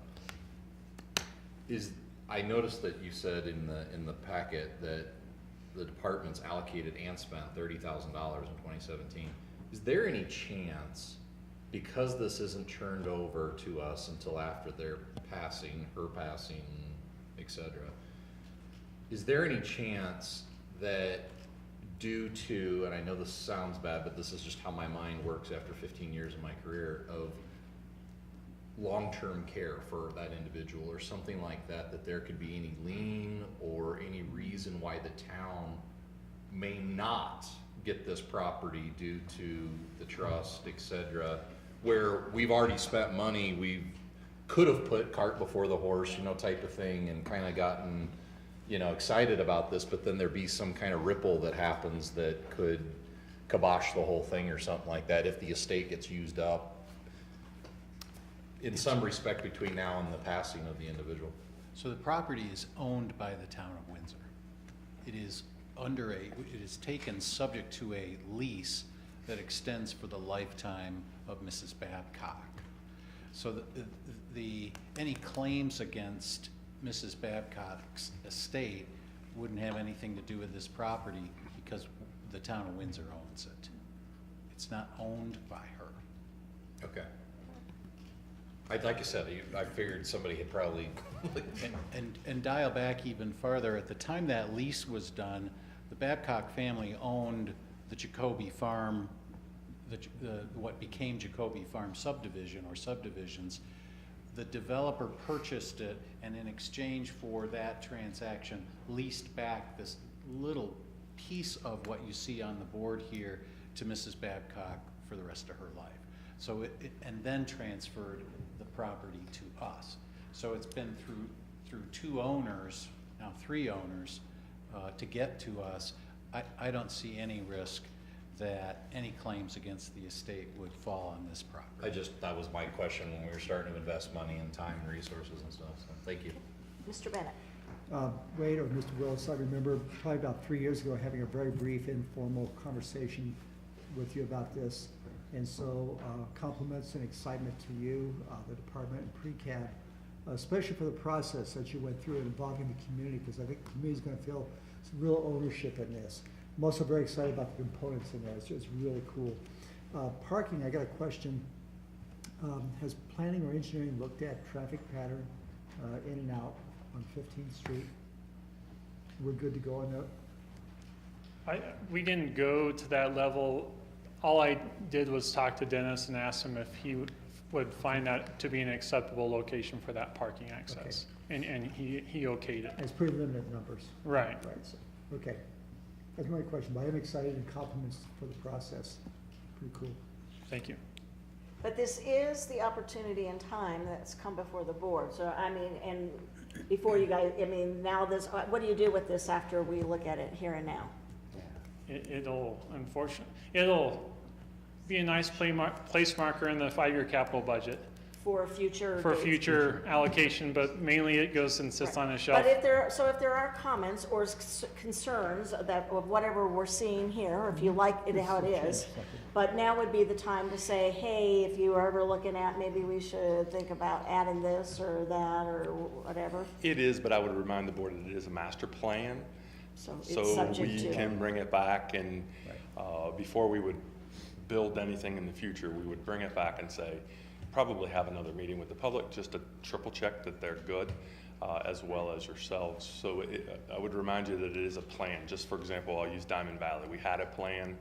I noticed that you said in the packet that the department's allocated and spent $30,000 in 2017. Is there any chance, because this isn't turned over to us until after their passing, her passing, etc., is there any chance that due to, and I know this sounds bad, but this is just how my mind works after 15 years of my career, of long-term care for that individual or something like that, that there could be any lien or any reason why the town may not get this property due to the trust, etc., where we've already spent money, we could have put cart before the horse, type of thing, and kind of gotten, excited about this, but then there be some kind of ripple that happens that could kibosh the whole thing or something like that if the estate gets used up in some respect between now and the passing of the individual. So the property is owned by the town of Windsor. It is it is taken subject to a lease that extends for the lifetime of Mrs. Babcock. So any claims against Mrs. Babcock's estate wouldn't have anything to do with this property because the town of Windsor owns it. It's not owned by her. Okay. Like I said, I figured somebody had probably. And dial back even farther, at the time that lease was done, the Babcock family owned the Jacoby Farm, what became Jacoby Farm subdivision or subdivisions. The developer purchased it, and in exchange for that transaction, leased back this little piece of what you see on the board here to Mrs. Babcock for the rest of her life. So and then transferred the property to us. So it's been through two owners, now three owners, to get to us. I don't see any risk that any claims against the estate would fall on this property. That was my question when we were starting to invest money and time and resources and stuff, so thank you. Mr. Bennett. Wade or Mr. Willis, I remember probably about 3 years ago having a very brief informal conversation with you about this. And so compliments and excitement to you, the department and pre-CAB, especially for the process that you went through involving the community, because I think the community is going to feel some real ownership in this. I'm also very excited about the components in there. It's really cool. Parking, I got a question. Has planning or engineering looked at traffic pattern in and out on 15th Street? We're good to go on that? We didn't go to that level. All I did was talk to Dennis and ask him if he would find that to be an acceptable location for that parking access. Okay. And he okayed it. It's pretty limited numbers. Right. Right. So, okay. That's my question, but I'm excited and compliments for the process. Pretty cool. Thank you. But this is the opportunity and time that's come before the board. So, I mean, and before you guys, I mean, now this, what do you do with this after we look at it here and now? It'll be a nice place marker in the 5-year capital budget. For future For dates? future allocation, but mainly it goes and sits on a shelf. But if there are comments or concerns that of whatever we're seeing here, or if you like it how it is, but now would be the time to say, hey, if you are ever looking at, maybe we should think about adding this or that or whatever. It is, but I would remind the board that it is a master plan. So it's subject we to. can bring it back, and before we would build anything in the future, we would bring it back and say, probably have another meeting with the public just to triple check that they're good, as well as yourselves. So I would remind you that it is a plan. Just for example, I'll use Diamond Valley. We had a plan.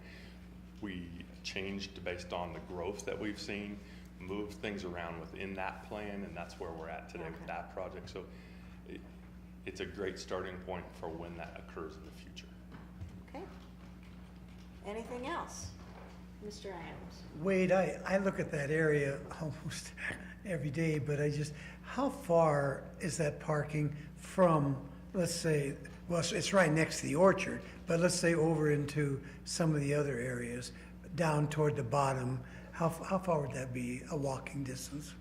We changed based on the growth that we've seen, moved things around within that plan, and that's where we're at today with that project. So it's a great starting point for when that occurs in the future. Okay. Anything else? Mr. Adams? Wade, I look at that area almost every day, but how far is that parking from, let's say, well, it's right next to the orchard, but let's say over into some of the other areas, down toward the bottom, how far would that be, a walking distance?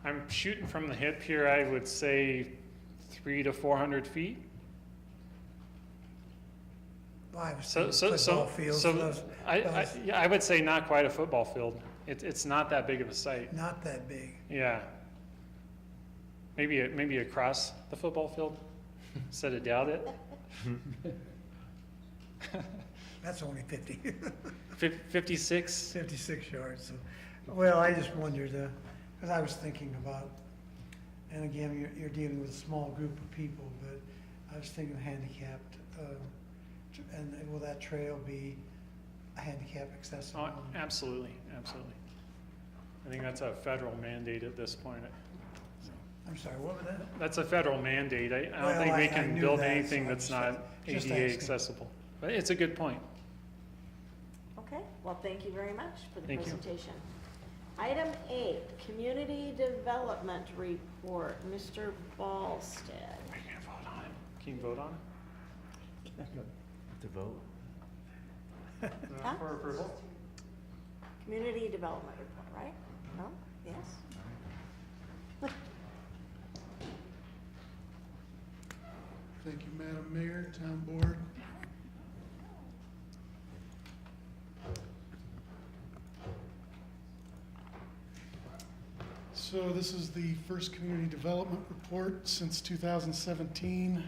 I'm shooting from the hip here. I would say 300 to 400 feet. Well, I was thinking football fields. I would say not quite a football field. It's not that big of a site. Not that big. Yeah. Maybe across the football field. Instead of down it. That's only 50. 56. 56 yards. So. Well, I just wondered, because I was thinking about, and again, you're dealing with a small group of people, but I was thinking of handicapped, and will that trail be handicap accessible? Oh, absolutely, absolutely. I think that's a federal mandate at this point. I'm sorry, what was that? That's a federal mandate. I don't think we can build anything that's not ADA accessible. But it's a good point. Okay, well, thank you very much for the Thank you. presentation. Item 8, Community Development Report, Mr. Ballstead. I can't vote on it. Can you vote on it? To vote? Huh? For approval? Community Development Report, right? No? Yes? Thank you, Madam Mayor, Town Board. So this is the first community development report since 2017.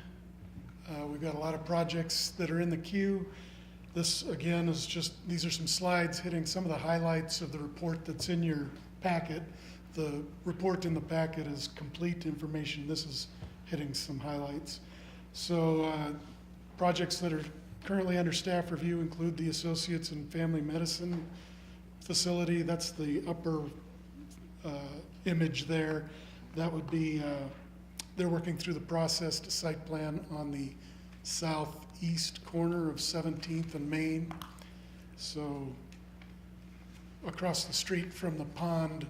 We've got a lot of projects that are in the queue. This, again, is these are some slides hitting some of the highlights of the report that's in your packet. The report in the packet is complete information. This is hitting some highlights. So projects that are currently under staff review include the Associates in Family Medicine facility. That's the upper image there. That would be, they're working through the process to site plan on the southeast corner of 17th and Main. So across the street from the pond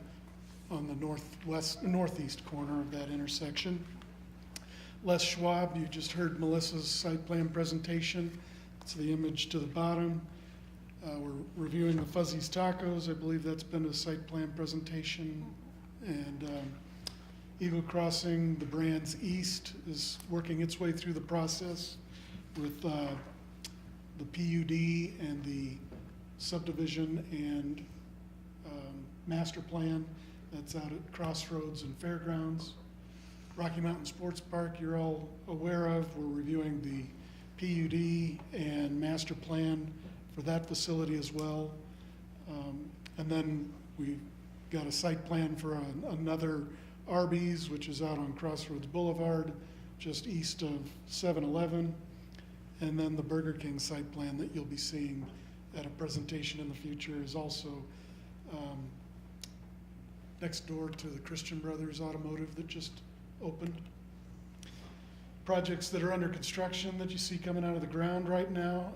on the northeast corner of that intersection. Les Schwab, you just heard Melissa's site plan presentation. It's the image to the bottom. We're reviewing the Fuzzy's Tacos. I believe that's been a site plan presentation. And Eagle Crossing, the Brands East, is working its way through the process. with the PUD and the subdivision and master plan that's out at Crossroads and Fairgrounds. Rocky Mountain Sports Park, you're all aware of. We're reviewing the PUD and master plan for that facility as well. And then we got a site plan for another Arby's, which is out on Crossroads Boulevard, just east of 7-Eleven. And then the Burger King site plan that you'll be seeing at a presentation in the future is also next door to the Christian Brothers Automotive that just opened. Projects that are under construction that you see coming out of the ground right now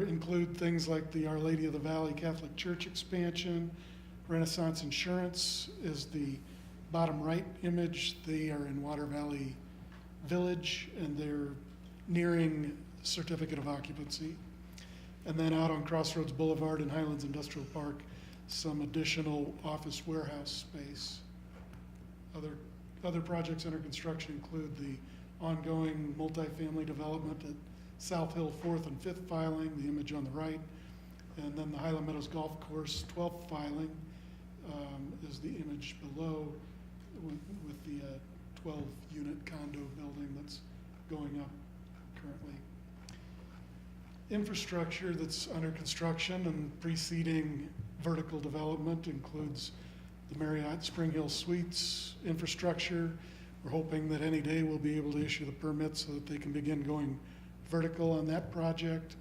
include things like the Our Lady of the Valley Catholic Church expansion. Renaissance Insurance is the bottom right image. They are in Water Valley Village and they're nearing certificate of occupancy. And then out on Crossroads Boulevard in Highlands Industrial Park, some additional office warehouse space. Other projects under construction include the ongoing multifamily development at South Hill 4th and 5th filing, the image on the right, and then the Highland Meadows Golf Course 12th filing is the image below with the 12-unit condo building that's going up currently. Infrastructure that's under construction and preceding vertical development includes the Marriott Spring Hill Suites infrastructure. We're hoping that any day we'll be able to issue the permits so that they can begin going vertical on that project.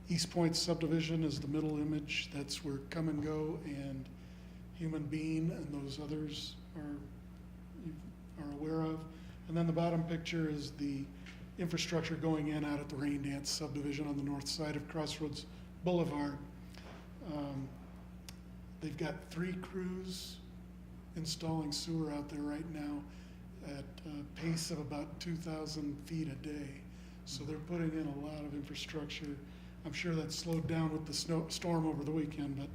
East Point subdivision is the middle image. That's where Come and Go and Human Bean and those others are aware of. And then the bottom picture is the infrastructure going in out at the Rain Dance subdivision on the north side of Crossroads Boulevard. They've got 3 crews installing sewer out there right now at a pace of about 2,000 feet a day. So they're putting in a lot of infrastructure. I'm sure that slowed down with the storm over the weekend, but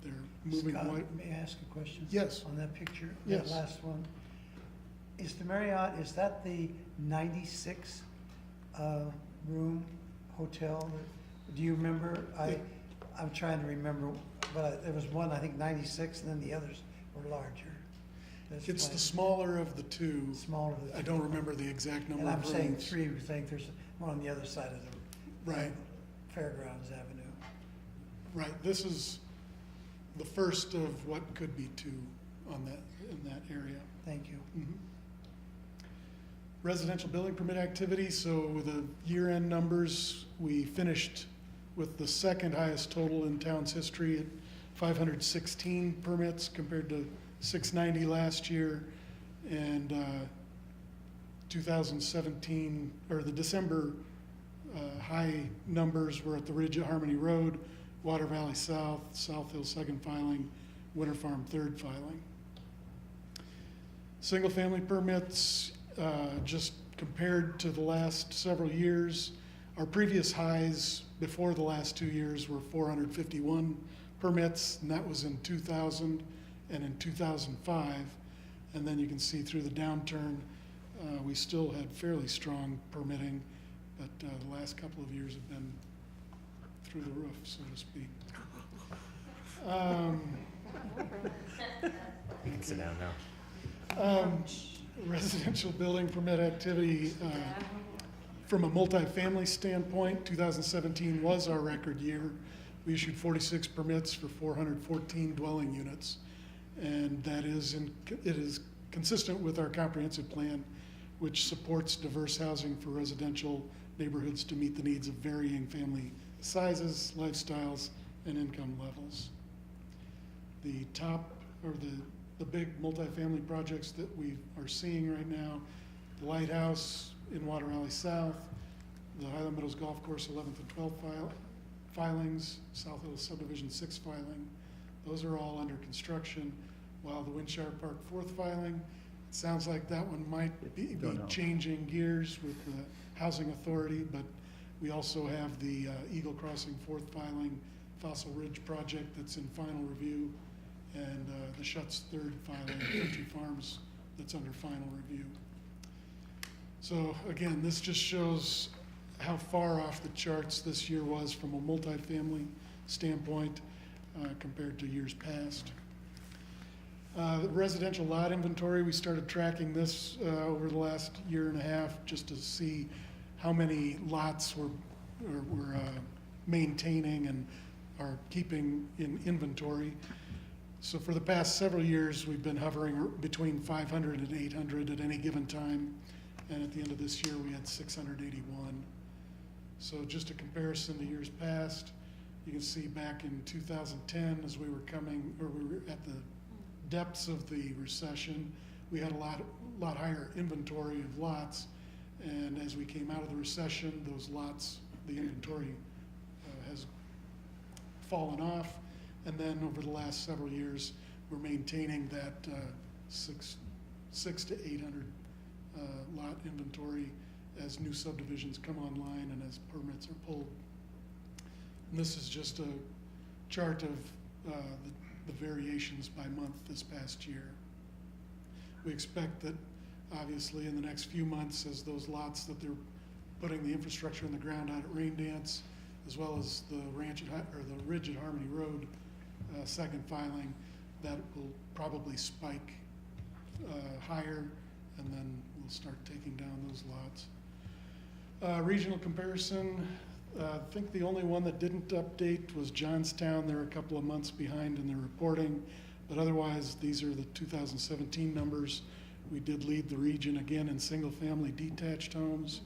they're moving. Scott, may I ask a question? Yes. On that picture, Yes. that last one. Is the Marriott, is that the 96 room hotel? Do you remember? I'm trying to remember, but there was one, I think 96, and then the others were larger. That's It's why- the smaller of the two. Smaller of the two. I don't remember the exact number And I'm of saying rooms. 3, because I think there's one on the other side of the Right. Fairgrounds Avenue. Right, this is the first of what could be 2 in that area. Thank you. Mhm. Residential building permit activity, so with the year-end numbers, we finished with the second highest total in town's history at 516 permits compared to 690 last year. And 2017, or the December high numbers were at the Ridge at Harmony Road, Water Valley South, South Hill 2nd filing, Winter Farm 3rd filing. Single-family permits, just compared to the last several years, our previous highs before the last 2 years were 451 permits, and that was in 2000 and in 2005. And then you can see through the downturn, we still had fairly strong permitting, but the last couple of years have been through the roof, so to speak. You can sit down now. Residential building permit activity, from a multifamily standpoint, 2017 was our record year. We issued 46 permits for 414 dwelling units. And that is, it is consistent with our comprehensive plan, which supports diverse housing for residential neighborhoods to meet the needs of varying family sizes, lifestyles, and income levels. The top, or the big multifamily projects that we are seeing right now, the Lighthouse in Water Valley South, the Highland Meadows Golf Course 11th and 12th filings, South Hill Subdivision 6 filing, those are all under construction, while the Windshire Park 4th filing, it sounds like that one might be changing gears with the Housing Authority, but we also have the Eagle Crossing 4th filing, Fossil Ridge project that's in final review, and the Schutz 3rd filing, Country Farms, that's under final review. So again, this just shows how far off the charts this year was from a multifamily standpoint compared to years past. The residential lot inventory, we started tracking this over the last year and a half just to see how many lots we're maintaining and are keeping in inventory. So for the past several years, we've been hovering between 500 and 800 at any given time. And at the end of this year, we had 681. So just a comparison to years past, you can see back in 2010, as we were at the depths of the recession, we had a lot higher inventory of lots. And as we came out of the recession, those lots, the inventory has fallen off. And then over the last several years, we're maintaining that 600 to 800 lot inventory as new subdivisions come online and as permits are pulled. And this is just a chart of the variations by month this past year. We expect that obviously in the next few months, as those lots that they're putting the infrastructure in the ground out at Raindance, as well as the Ridge at Harmony Road second filing, that will probably spike higher, and then we'll start taking down those lots. Regional comparison, I think the only one that didn't update was Johnstown. They're a couple of months behind in their reporting, but otherwise these are the 2017 numbers. We did lead the region again in single-family detached homes,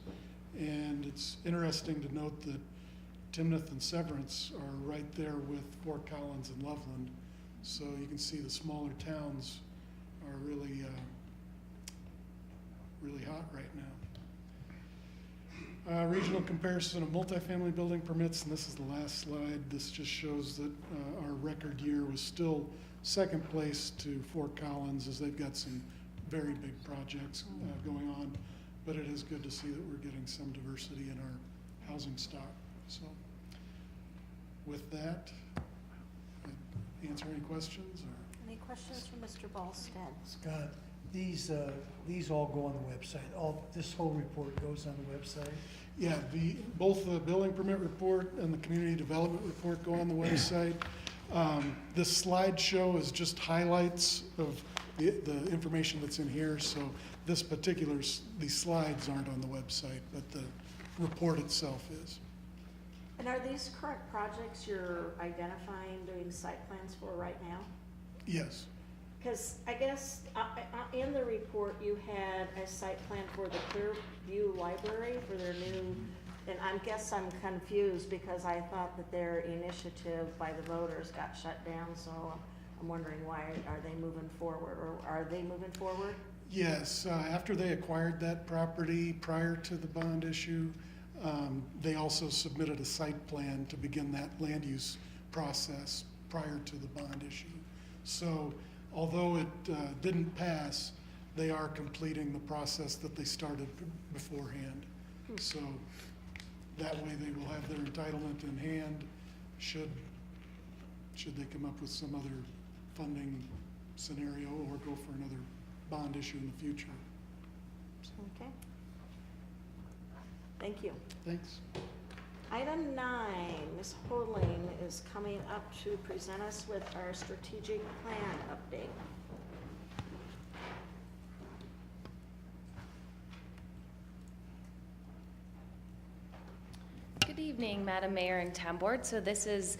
and it's interesting to note that Timnath and Severance are right there with Fort Collins and Loveland. So you can see the smaller towns are really, really hot right now. Regional comparison of multifamily building permits, and this is the last slide. This just shows that our record year was still second place to Fort Collins, as they've got some very big projects going on. But it is good to see that we're getting some diversity in our housing stock. So with that, answer any questions? Or? Any questions from Mr. Ballstead? Scott, these all go on the website. This whole report goes on the website? Yeah, both the building permit report and the community development report go on the website. This slideshow is just highlights of the information that's in here. So these slides aren't on the website, but the report itself is. And are these current projects you're identifying, doing site plans for right now? Yes. Because I guess in the report you had a site plan for the Clearview Library for their new, and I guess I'm confused because I thought that their initiative by the voters got shut down, so I'm wondering why are they moving forward, or are they moving forward? Yes, after they acquired that property prior to the bond issue, they also submitted a site plan to begin that land use process prior to the bond issue. So although it didn't pass, they are completing the process that they started beforehand. So that way they will have their entitlement in hand should they come up with some other funding scenario or go for another bond issue in the future. Okay. Thank you. Thanks. Item 9, Ms. Holding is coming up to present us with our strategic plan update. Good evening, Madam Mayor and Town Board. So this is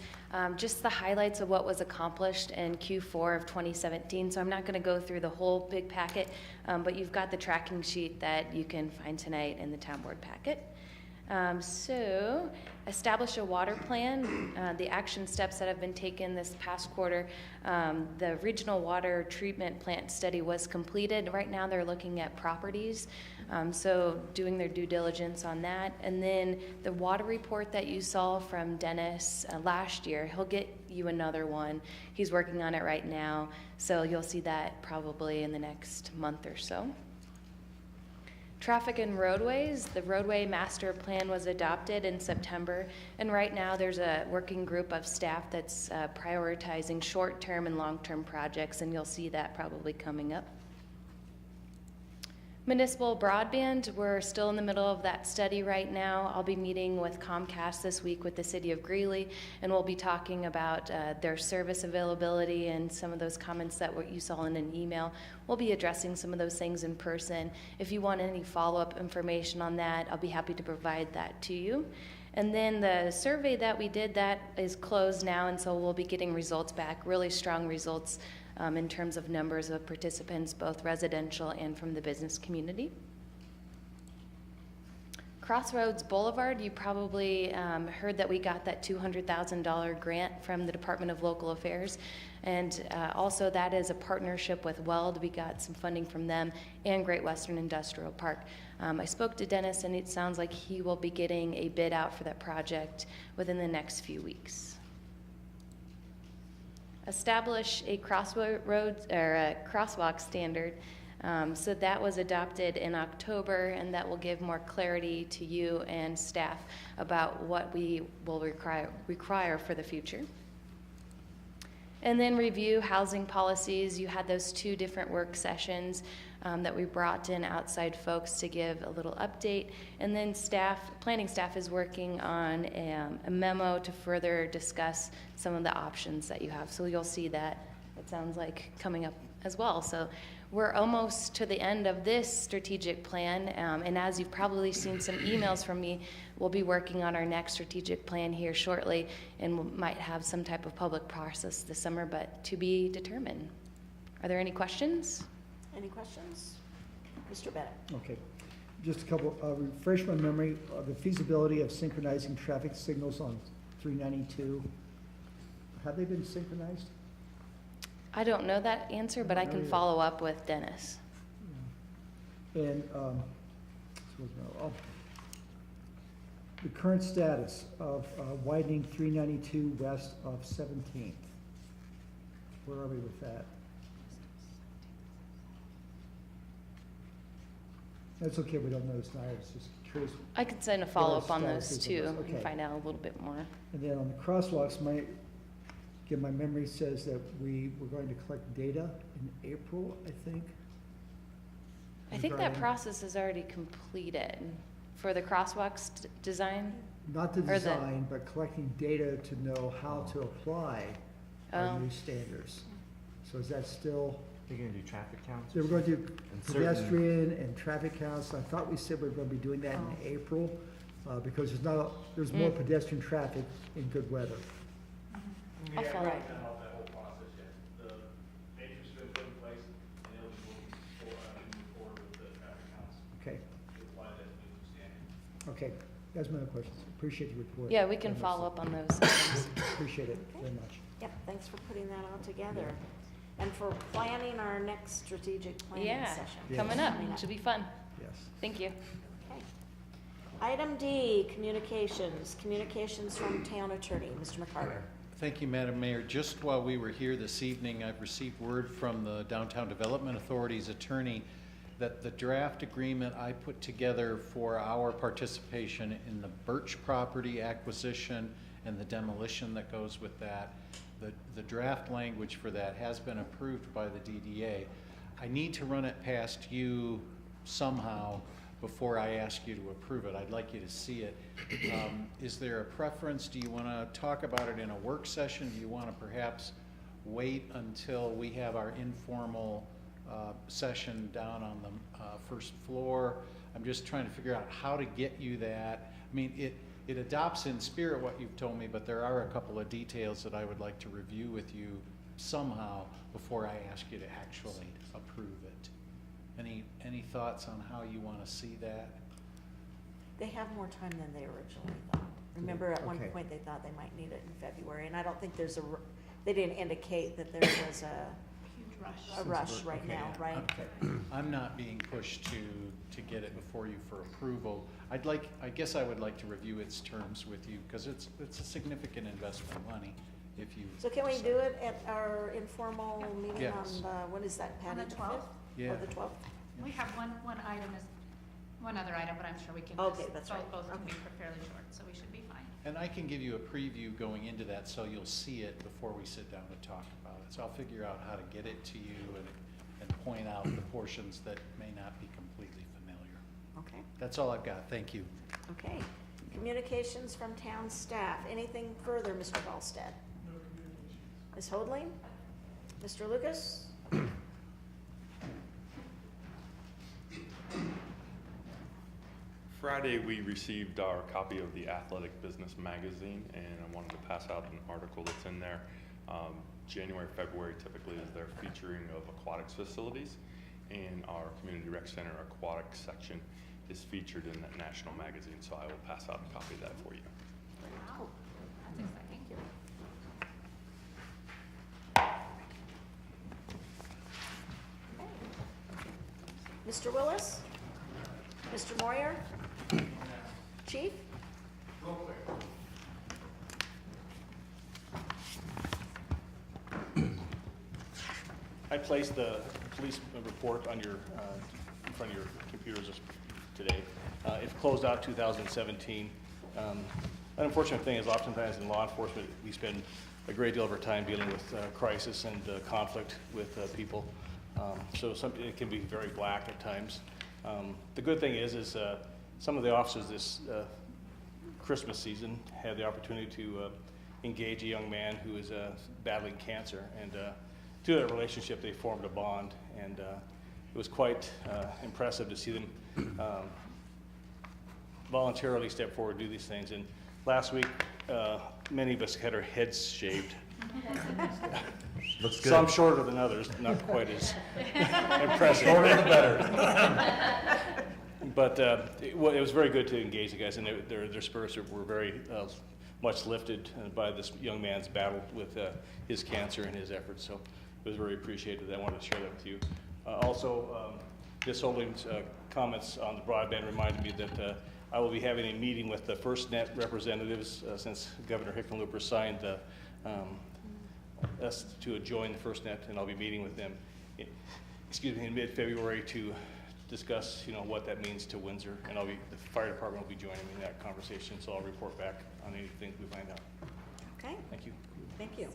just the highlights of what was accomplished in Q4 of 2017. So I'm not going to go through the whole big packet, but you've got the tracking sheet that you can find tonight in the Town Board packet. So establish a water plan, the action steps that have been taken this past quarter. The regional water treatment plant study was completed. Right now they're looking at properties, so doing their due diligence on that. And then the water report that you saw from Dennis last year, he'll get you another one. He's working on it right now, so you'll see that probably in the next month or so. Traffic and roadways, the roadway master plan was adopted in September, and right now there's a working group of staff that's prioritizing short-term and long-term projects, and you'll see that probably coming up. Municipal broadband, we're still in the middle of that study right now. I'll be meeting with Comcast this week with the city of Greeley, and we'll be talking about their service availability and some of those comments that you saw in an email. We'll be addressing some of those things in person. If you want any follow-up information on that, I'll be happy to provide that to you. And then the survey that we did, that is closed now, and so we'll be getting results back, really strong results in terms of numbers of participants, both residential and from the business community. Crossroads Boulevard, you probably heard that we got that $200,000 grant from the Department of Local Affairs. And also that is a partnership with WELD. We got some funding from them and Great Western Industrial Park. I spoke to Dennis, and it sounds like he will be getting a bid out for that project within the next few weeks. Establish a crossroads or a crosswalk standard. So that was adopted in October, and that will give more clarity to you and staff about what we will require for the future. And then review housing policies. You had those 2 different work sessions that we brought in outside folks to give a little update. And then planning staff is working on a memo to further discuss some of the options that you have. So you'll see that, it sounds like, coming up as well. So we're almost to the end of this strategic plan. And as you've probably seen some emails from me, we'll be working on our next strategic plan here shortly, and we might have some type of public process this summer, but to be determined. Are there any questions? Any questions? Mr. Bennett? Okay. Just a couple, refresh my memory of the feasibility of synchronizing traffic signals on 392. Have they been synchronized? I don't know that answer, but I can follow up with Dennis. And the current status of widening 392 west of 17th. Where are we with that? That's okay, we don't know this now, it's just curious. I could send a follow-up on those too, and find out a little bit more. And then on the crosswalks, my memory says that we were going to collect data in April, I think. I think that process is already completed for the crosswalks design. Not the design, but collecting data to know how to apply our new standards. So is that still? They're gonna do traffic counts? They were going to do pedestrian and traffic counts. I thought we said we were going to be doing that in April, because there's more pedestrian traffic in good weather. I'll follow up. That whole process yet. The matrix has been put in place, and it'll be moving forward with the traffic counts. Okay. To apply that new standard. Okay, that's my other questions. Appreciate the report. Yeah, we can follow up on those items. Appreciate it very much. Yep, thanks for putting that all together. And for planning our next strategic planning session. Coming up, should be fun. Yes. Thank you. Okay. Item D, communications from town attorney, Mr. McCarter. Thank you, Madam Mayor. Just while we were here this evening, I've received word from the Downtown Development Authority's attorney that the draft agreement I put together for our participation in the Birch property acquisition and the demolition that goes with that, the draft language for that has been approved by the DDA. I need to run it past you somehow before I ask you to approve it. I'd like you to see it. Is there a preference? Do you want to talk about it in a work session? Do you want to perhaps wait until we have our informal session down on the first floor? I'm just trying to figure out how to get you that. I mean, it adopts in spirit what you've told me, but there are a couple of details that I would like to review with you somehow before I ask you to actually approve it. Any thoughts on how you want to see that? They have more time than they originally thought. Remember, at one point, they thought they might need it in February, and I don't think they didn't indicate that there was a rush right now, right? Okay. I'm not being pushed to get it before you for approval. I guess I would like to review its terms with you, because it's a significant investment of money. If you So can we do it at our informal meeting Yes. on when is that, Patty? On the 12th? Yeah. Or the 12th? We have one other item, but I'm sure we can. Okay, that's right. Both can be fairly short, so we should be fine. And I can give you a preview going into that, so you'll see it before we sit down to talk about it. So I'll figure out how to get it to you and point out the portions that may not be completely Okay, That's all I've got. Thank you. okay. Communications from town staff. Anything further, Mr. Ballstead? Ms. Hoadley? Mr. Lucas? Friday, we received our copy of the Athletic Business Magazine, and I wanted to pass out an article that's in there. January, February typically is their featuring of aquatics facilities, and our Community Rec Center aquatics section is featured in that national magazine, so I will pass out a copy of that for you. Wow, that's exciting. Mr. Willis? Mr. Moyer? Chief? Real quick. I placed the police report on your, in front of your computers today. It closed out 2017. An unfortunate thing is oftentimes in law enforcement, we spend a great deal of our time dealing with crisis and conflict with people. So it can be very black at times. The good thing is some of the officers this Christmas season had the opportunity to engage a young man who is battling cancer, and through that relationship they formed a bond, and it was quite impressive to see them voluntarily step forward and do these things. And last week, many of us had our heads shaved. Looks good. Some shorter than others, not quite as impressive. Shorter the better. But it was very good to engage the guys, and their spirits were very much lifted by this young man's battle with his cancer and his efforts. So it was very appreciated. I wanted to share that with you. Also, Ms. Holding's comments on the broadband reminded me that I will be having a meeting with the FirstNet representatives since Governor Hickenlooper signed us to join the FirstNet, and I'll be meeting with them in mid-February to discuss, what that means to Windsor, and the fire department will be joining me in that conversation, so I'll report back on anything we find out. Okay, Thank you. thank you.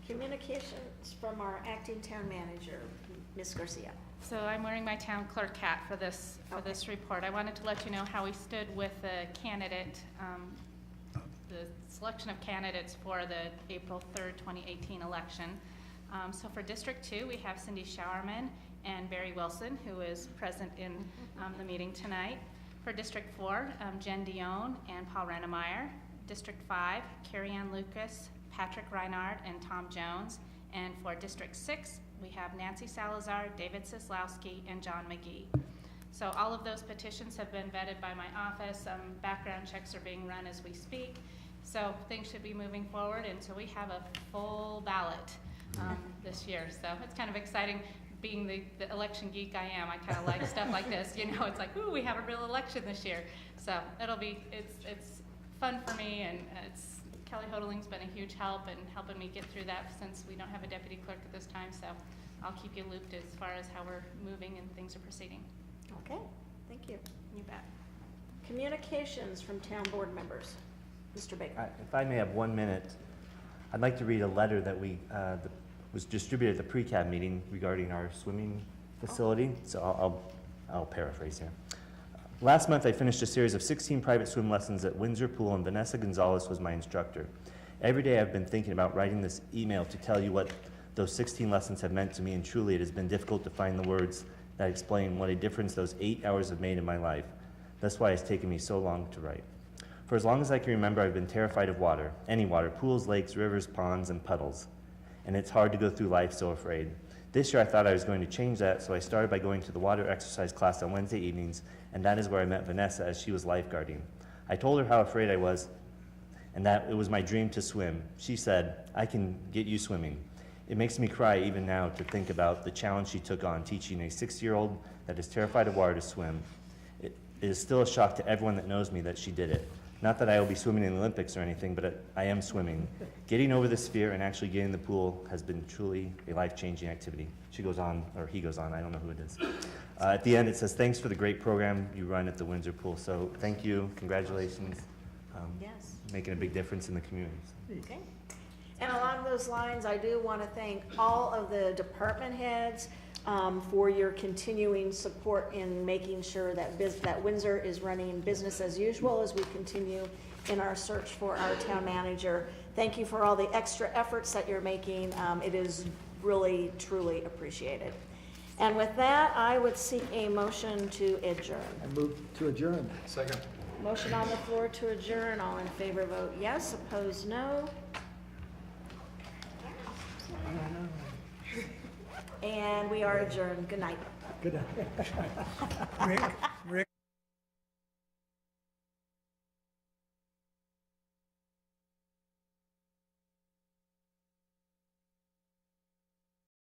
Communications from our acting town manager, Ms. Garcia. So I'm wearing my town clerk hat for this report. I wanted to let you know how we stood with the candidate, the selection of candidates for the April 3rd, 2018 election. So for District 2, we have Cindy Showerman and Barry Wilson, who is present in the meeting tonight. For District 4, Jen Dion and Paul Rennemeyer. District 5, Carrie Ann Lucas, Patrick Reinhardt, and Tom Jones. And for District 6, we have Nancy Salazar, David Sislowski, and John McGee. So all of those petitions have been vetted by my office. Background checks are being run as we speak. So things should be moving forward, and so we have a full ballot this year. So it's kind of exciting. Being the election geek I am, I kind of like stuff like this. It's like, ooh, we have a real election this year. So it's fun for me, and Kelly Hodeling's been a huge help in helping me get through that since we don't have a deputy clerk at this time. So I'll keep you looped as far as how we're moving and things are proceeding. Okay, thank you. You bet. Communications from town board members. Mr. Baker. If I may have 1 minute, I'd like to read a letter that was distributed at the pre-cab meeting regarding our swimming facility. So I'll paraphrase here. Last month, I finished a series of 16 private swim lessons at Windsor Pool, and Vanessa Gonzalez was my instructor. Every day I've been thinking about writing this email to tell you what those 16 lessons have meant to me, and truly it has been difficult to find the words that explain what a difference those 8 hours have made in my life. That's why it's taken me so long to write. For as long as I can remember, I've been terrified of water, any water, pools, lakes, rivers, ponds, and puddles. And it's hard to go through life so afraid. This year I thought I was going to change that, so I started by going to the water exercise class on Wednesday evenings, and that is where I met Vanessa as she was lifeguarding. I told her how afraid I was and that it was my dream to swim. She said, "I can get you swimming." It makes me cry even now to think about the challenge she took on, teaching a 6-year-old that is terrified of water to swim. It is still a shock to everyone that knows me that she did it. Not that I will be swimming in the Olympics or anything, but I am swimming. Getting over this fear and actually getting in the pool has been truly a life-changing activity. She goes on, or he goes on, I don't know who it is. At the end it says, "Thanks for the great program you run at the Windsor Pool." So thank you, congratulations. Yes. Making a big difference in the community. Okay. And along those lines, I do want to thank all of the department heads, for your continuing support in making sure that that Windsor is running business as usual as we continue in our search for our town manager. Thank you for all the extra efforts that you're making. It is really, truly appreciated. And with that, I would seek a motion to adjourn. I move to adjourn. Second. Motion on the floor to adjourn. All in favor vote yes, opposed no. And we are adjourned. Good night. Good night. Rick,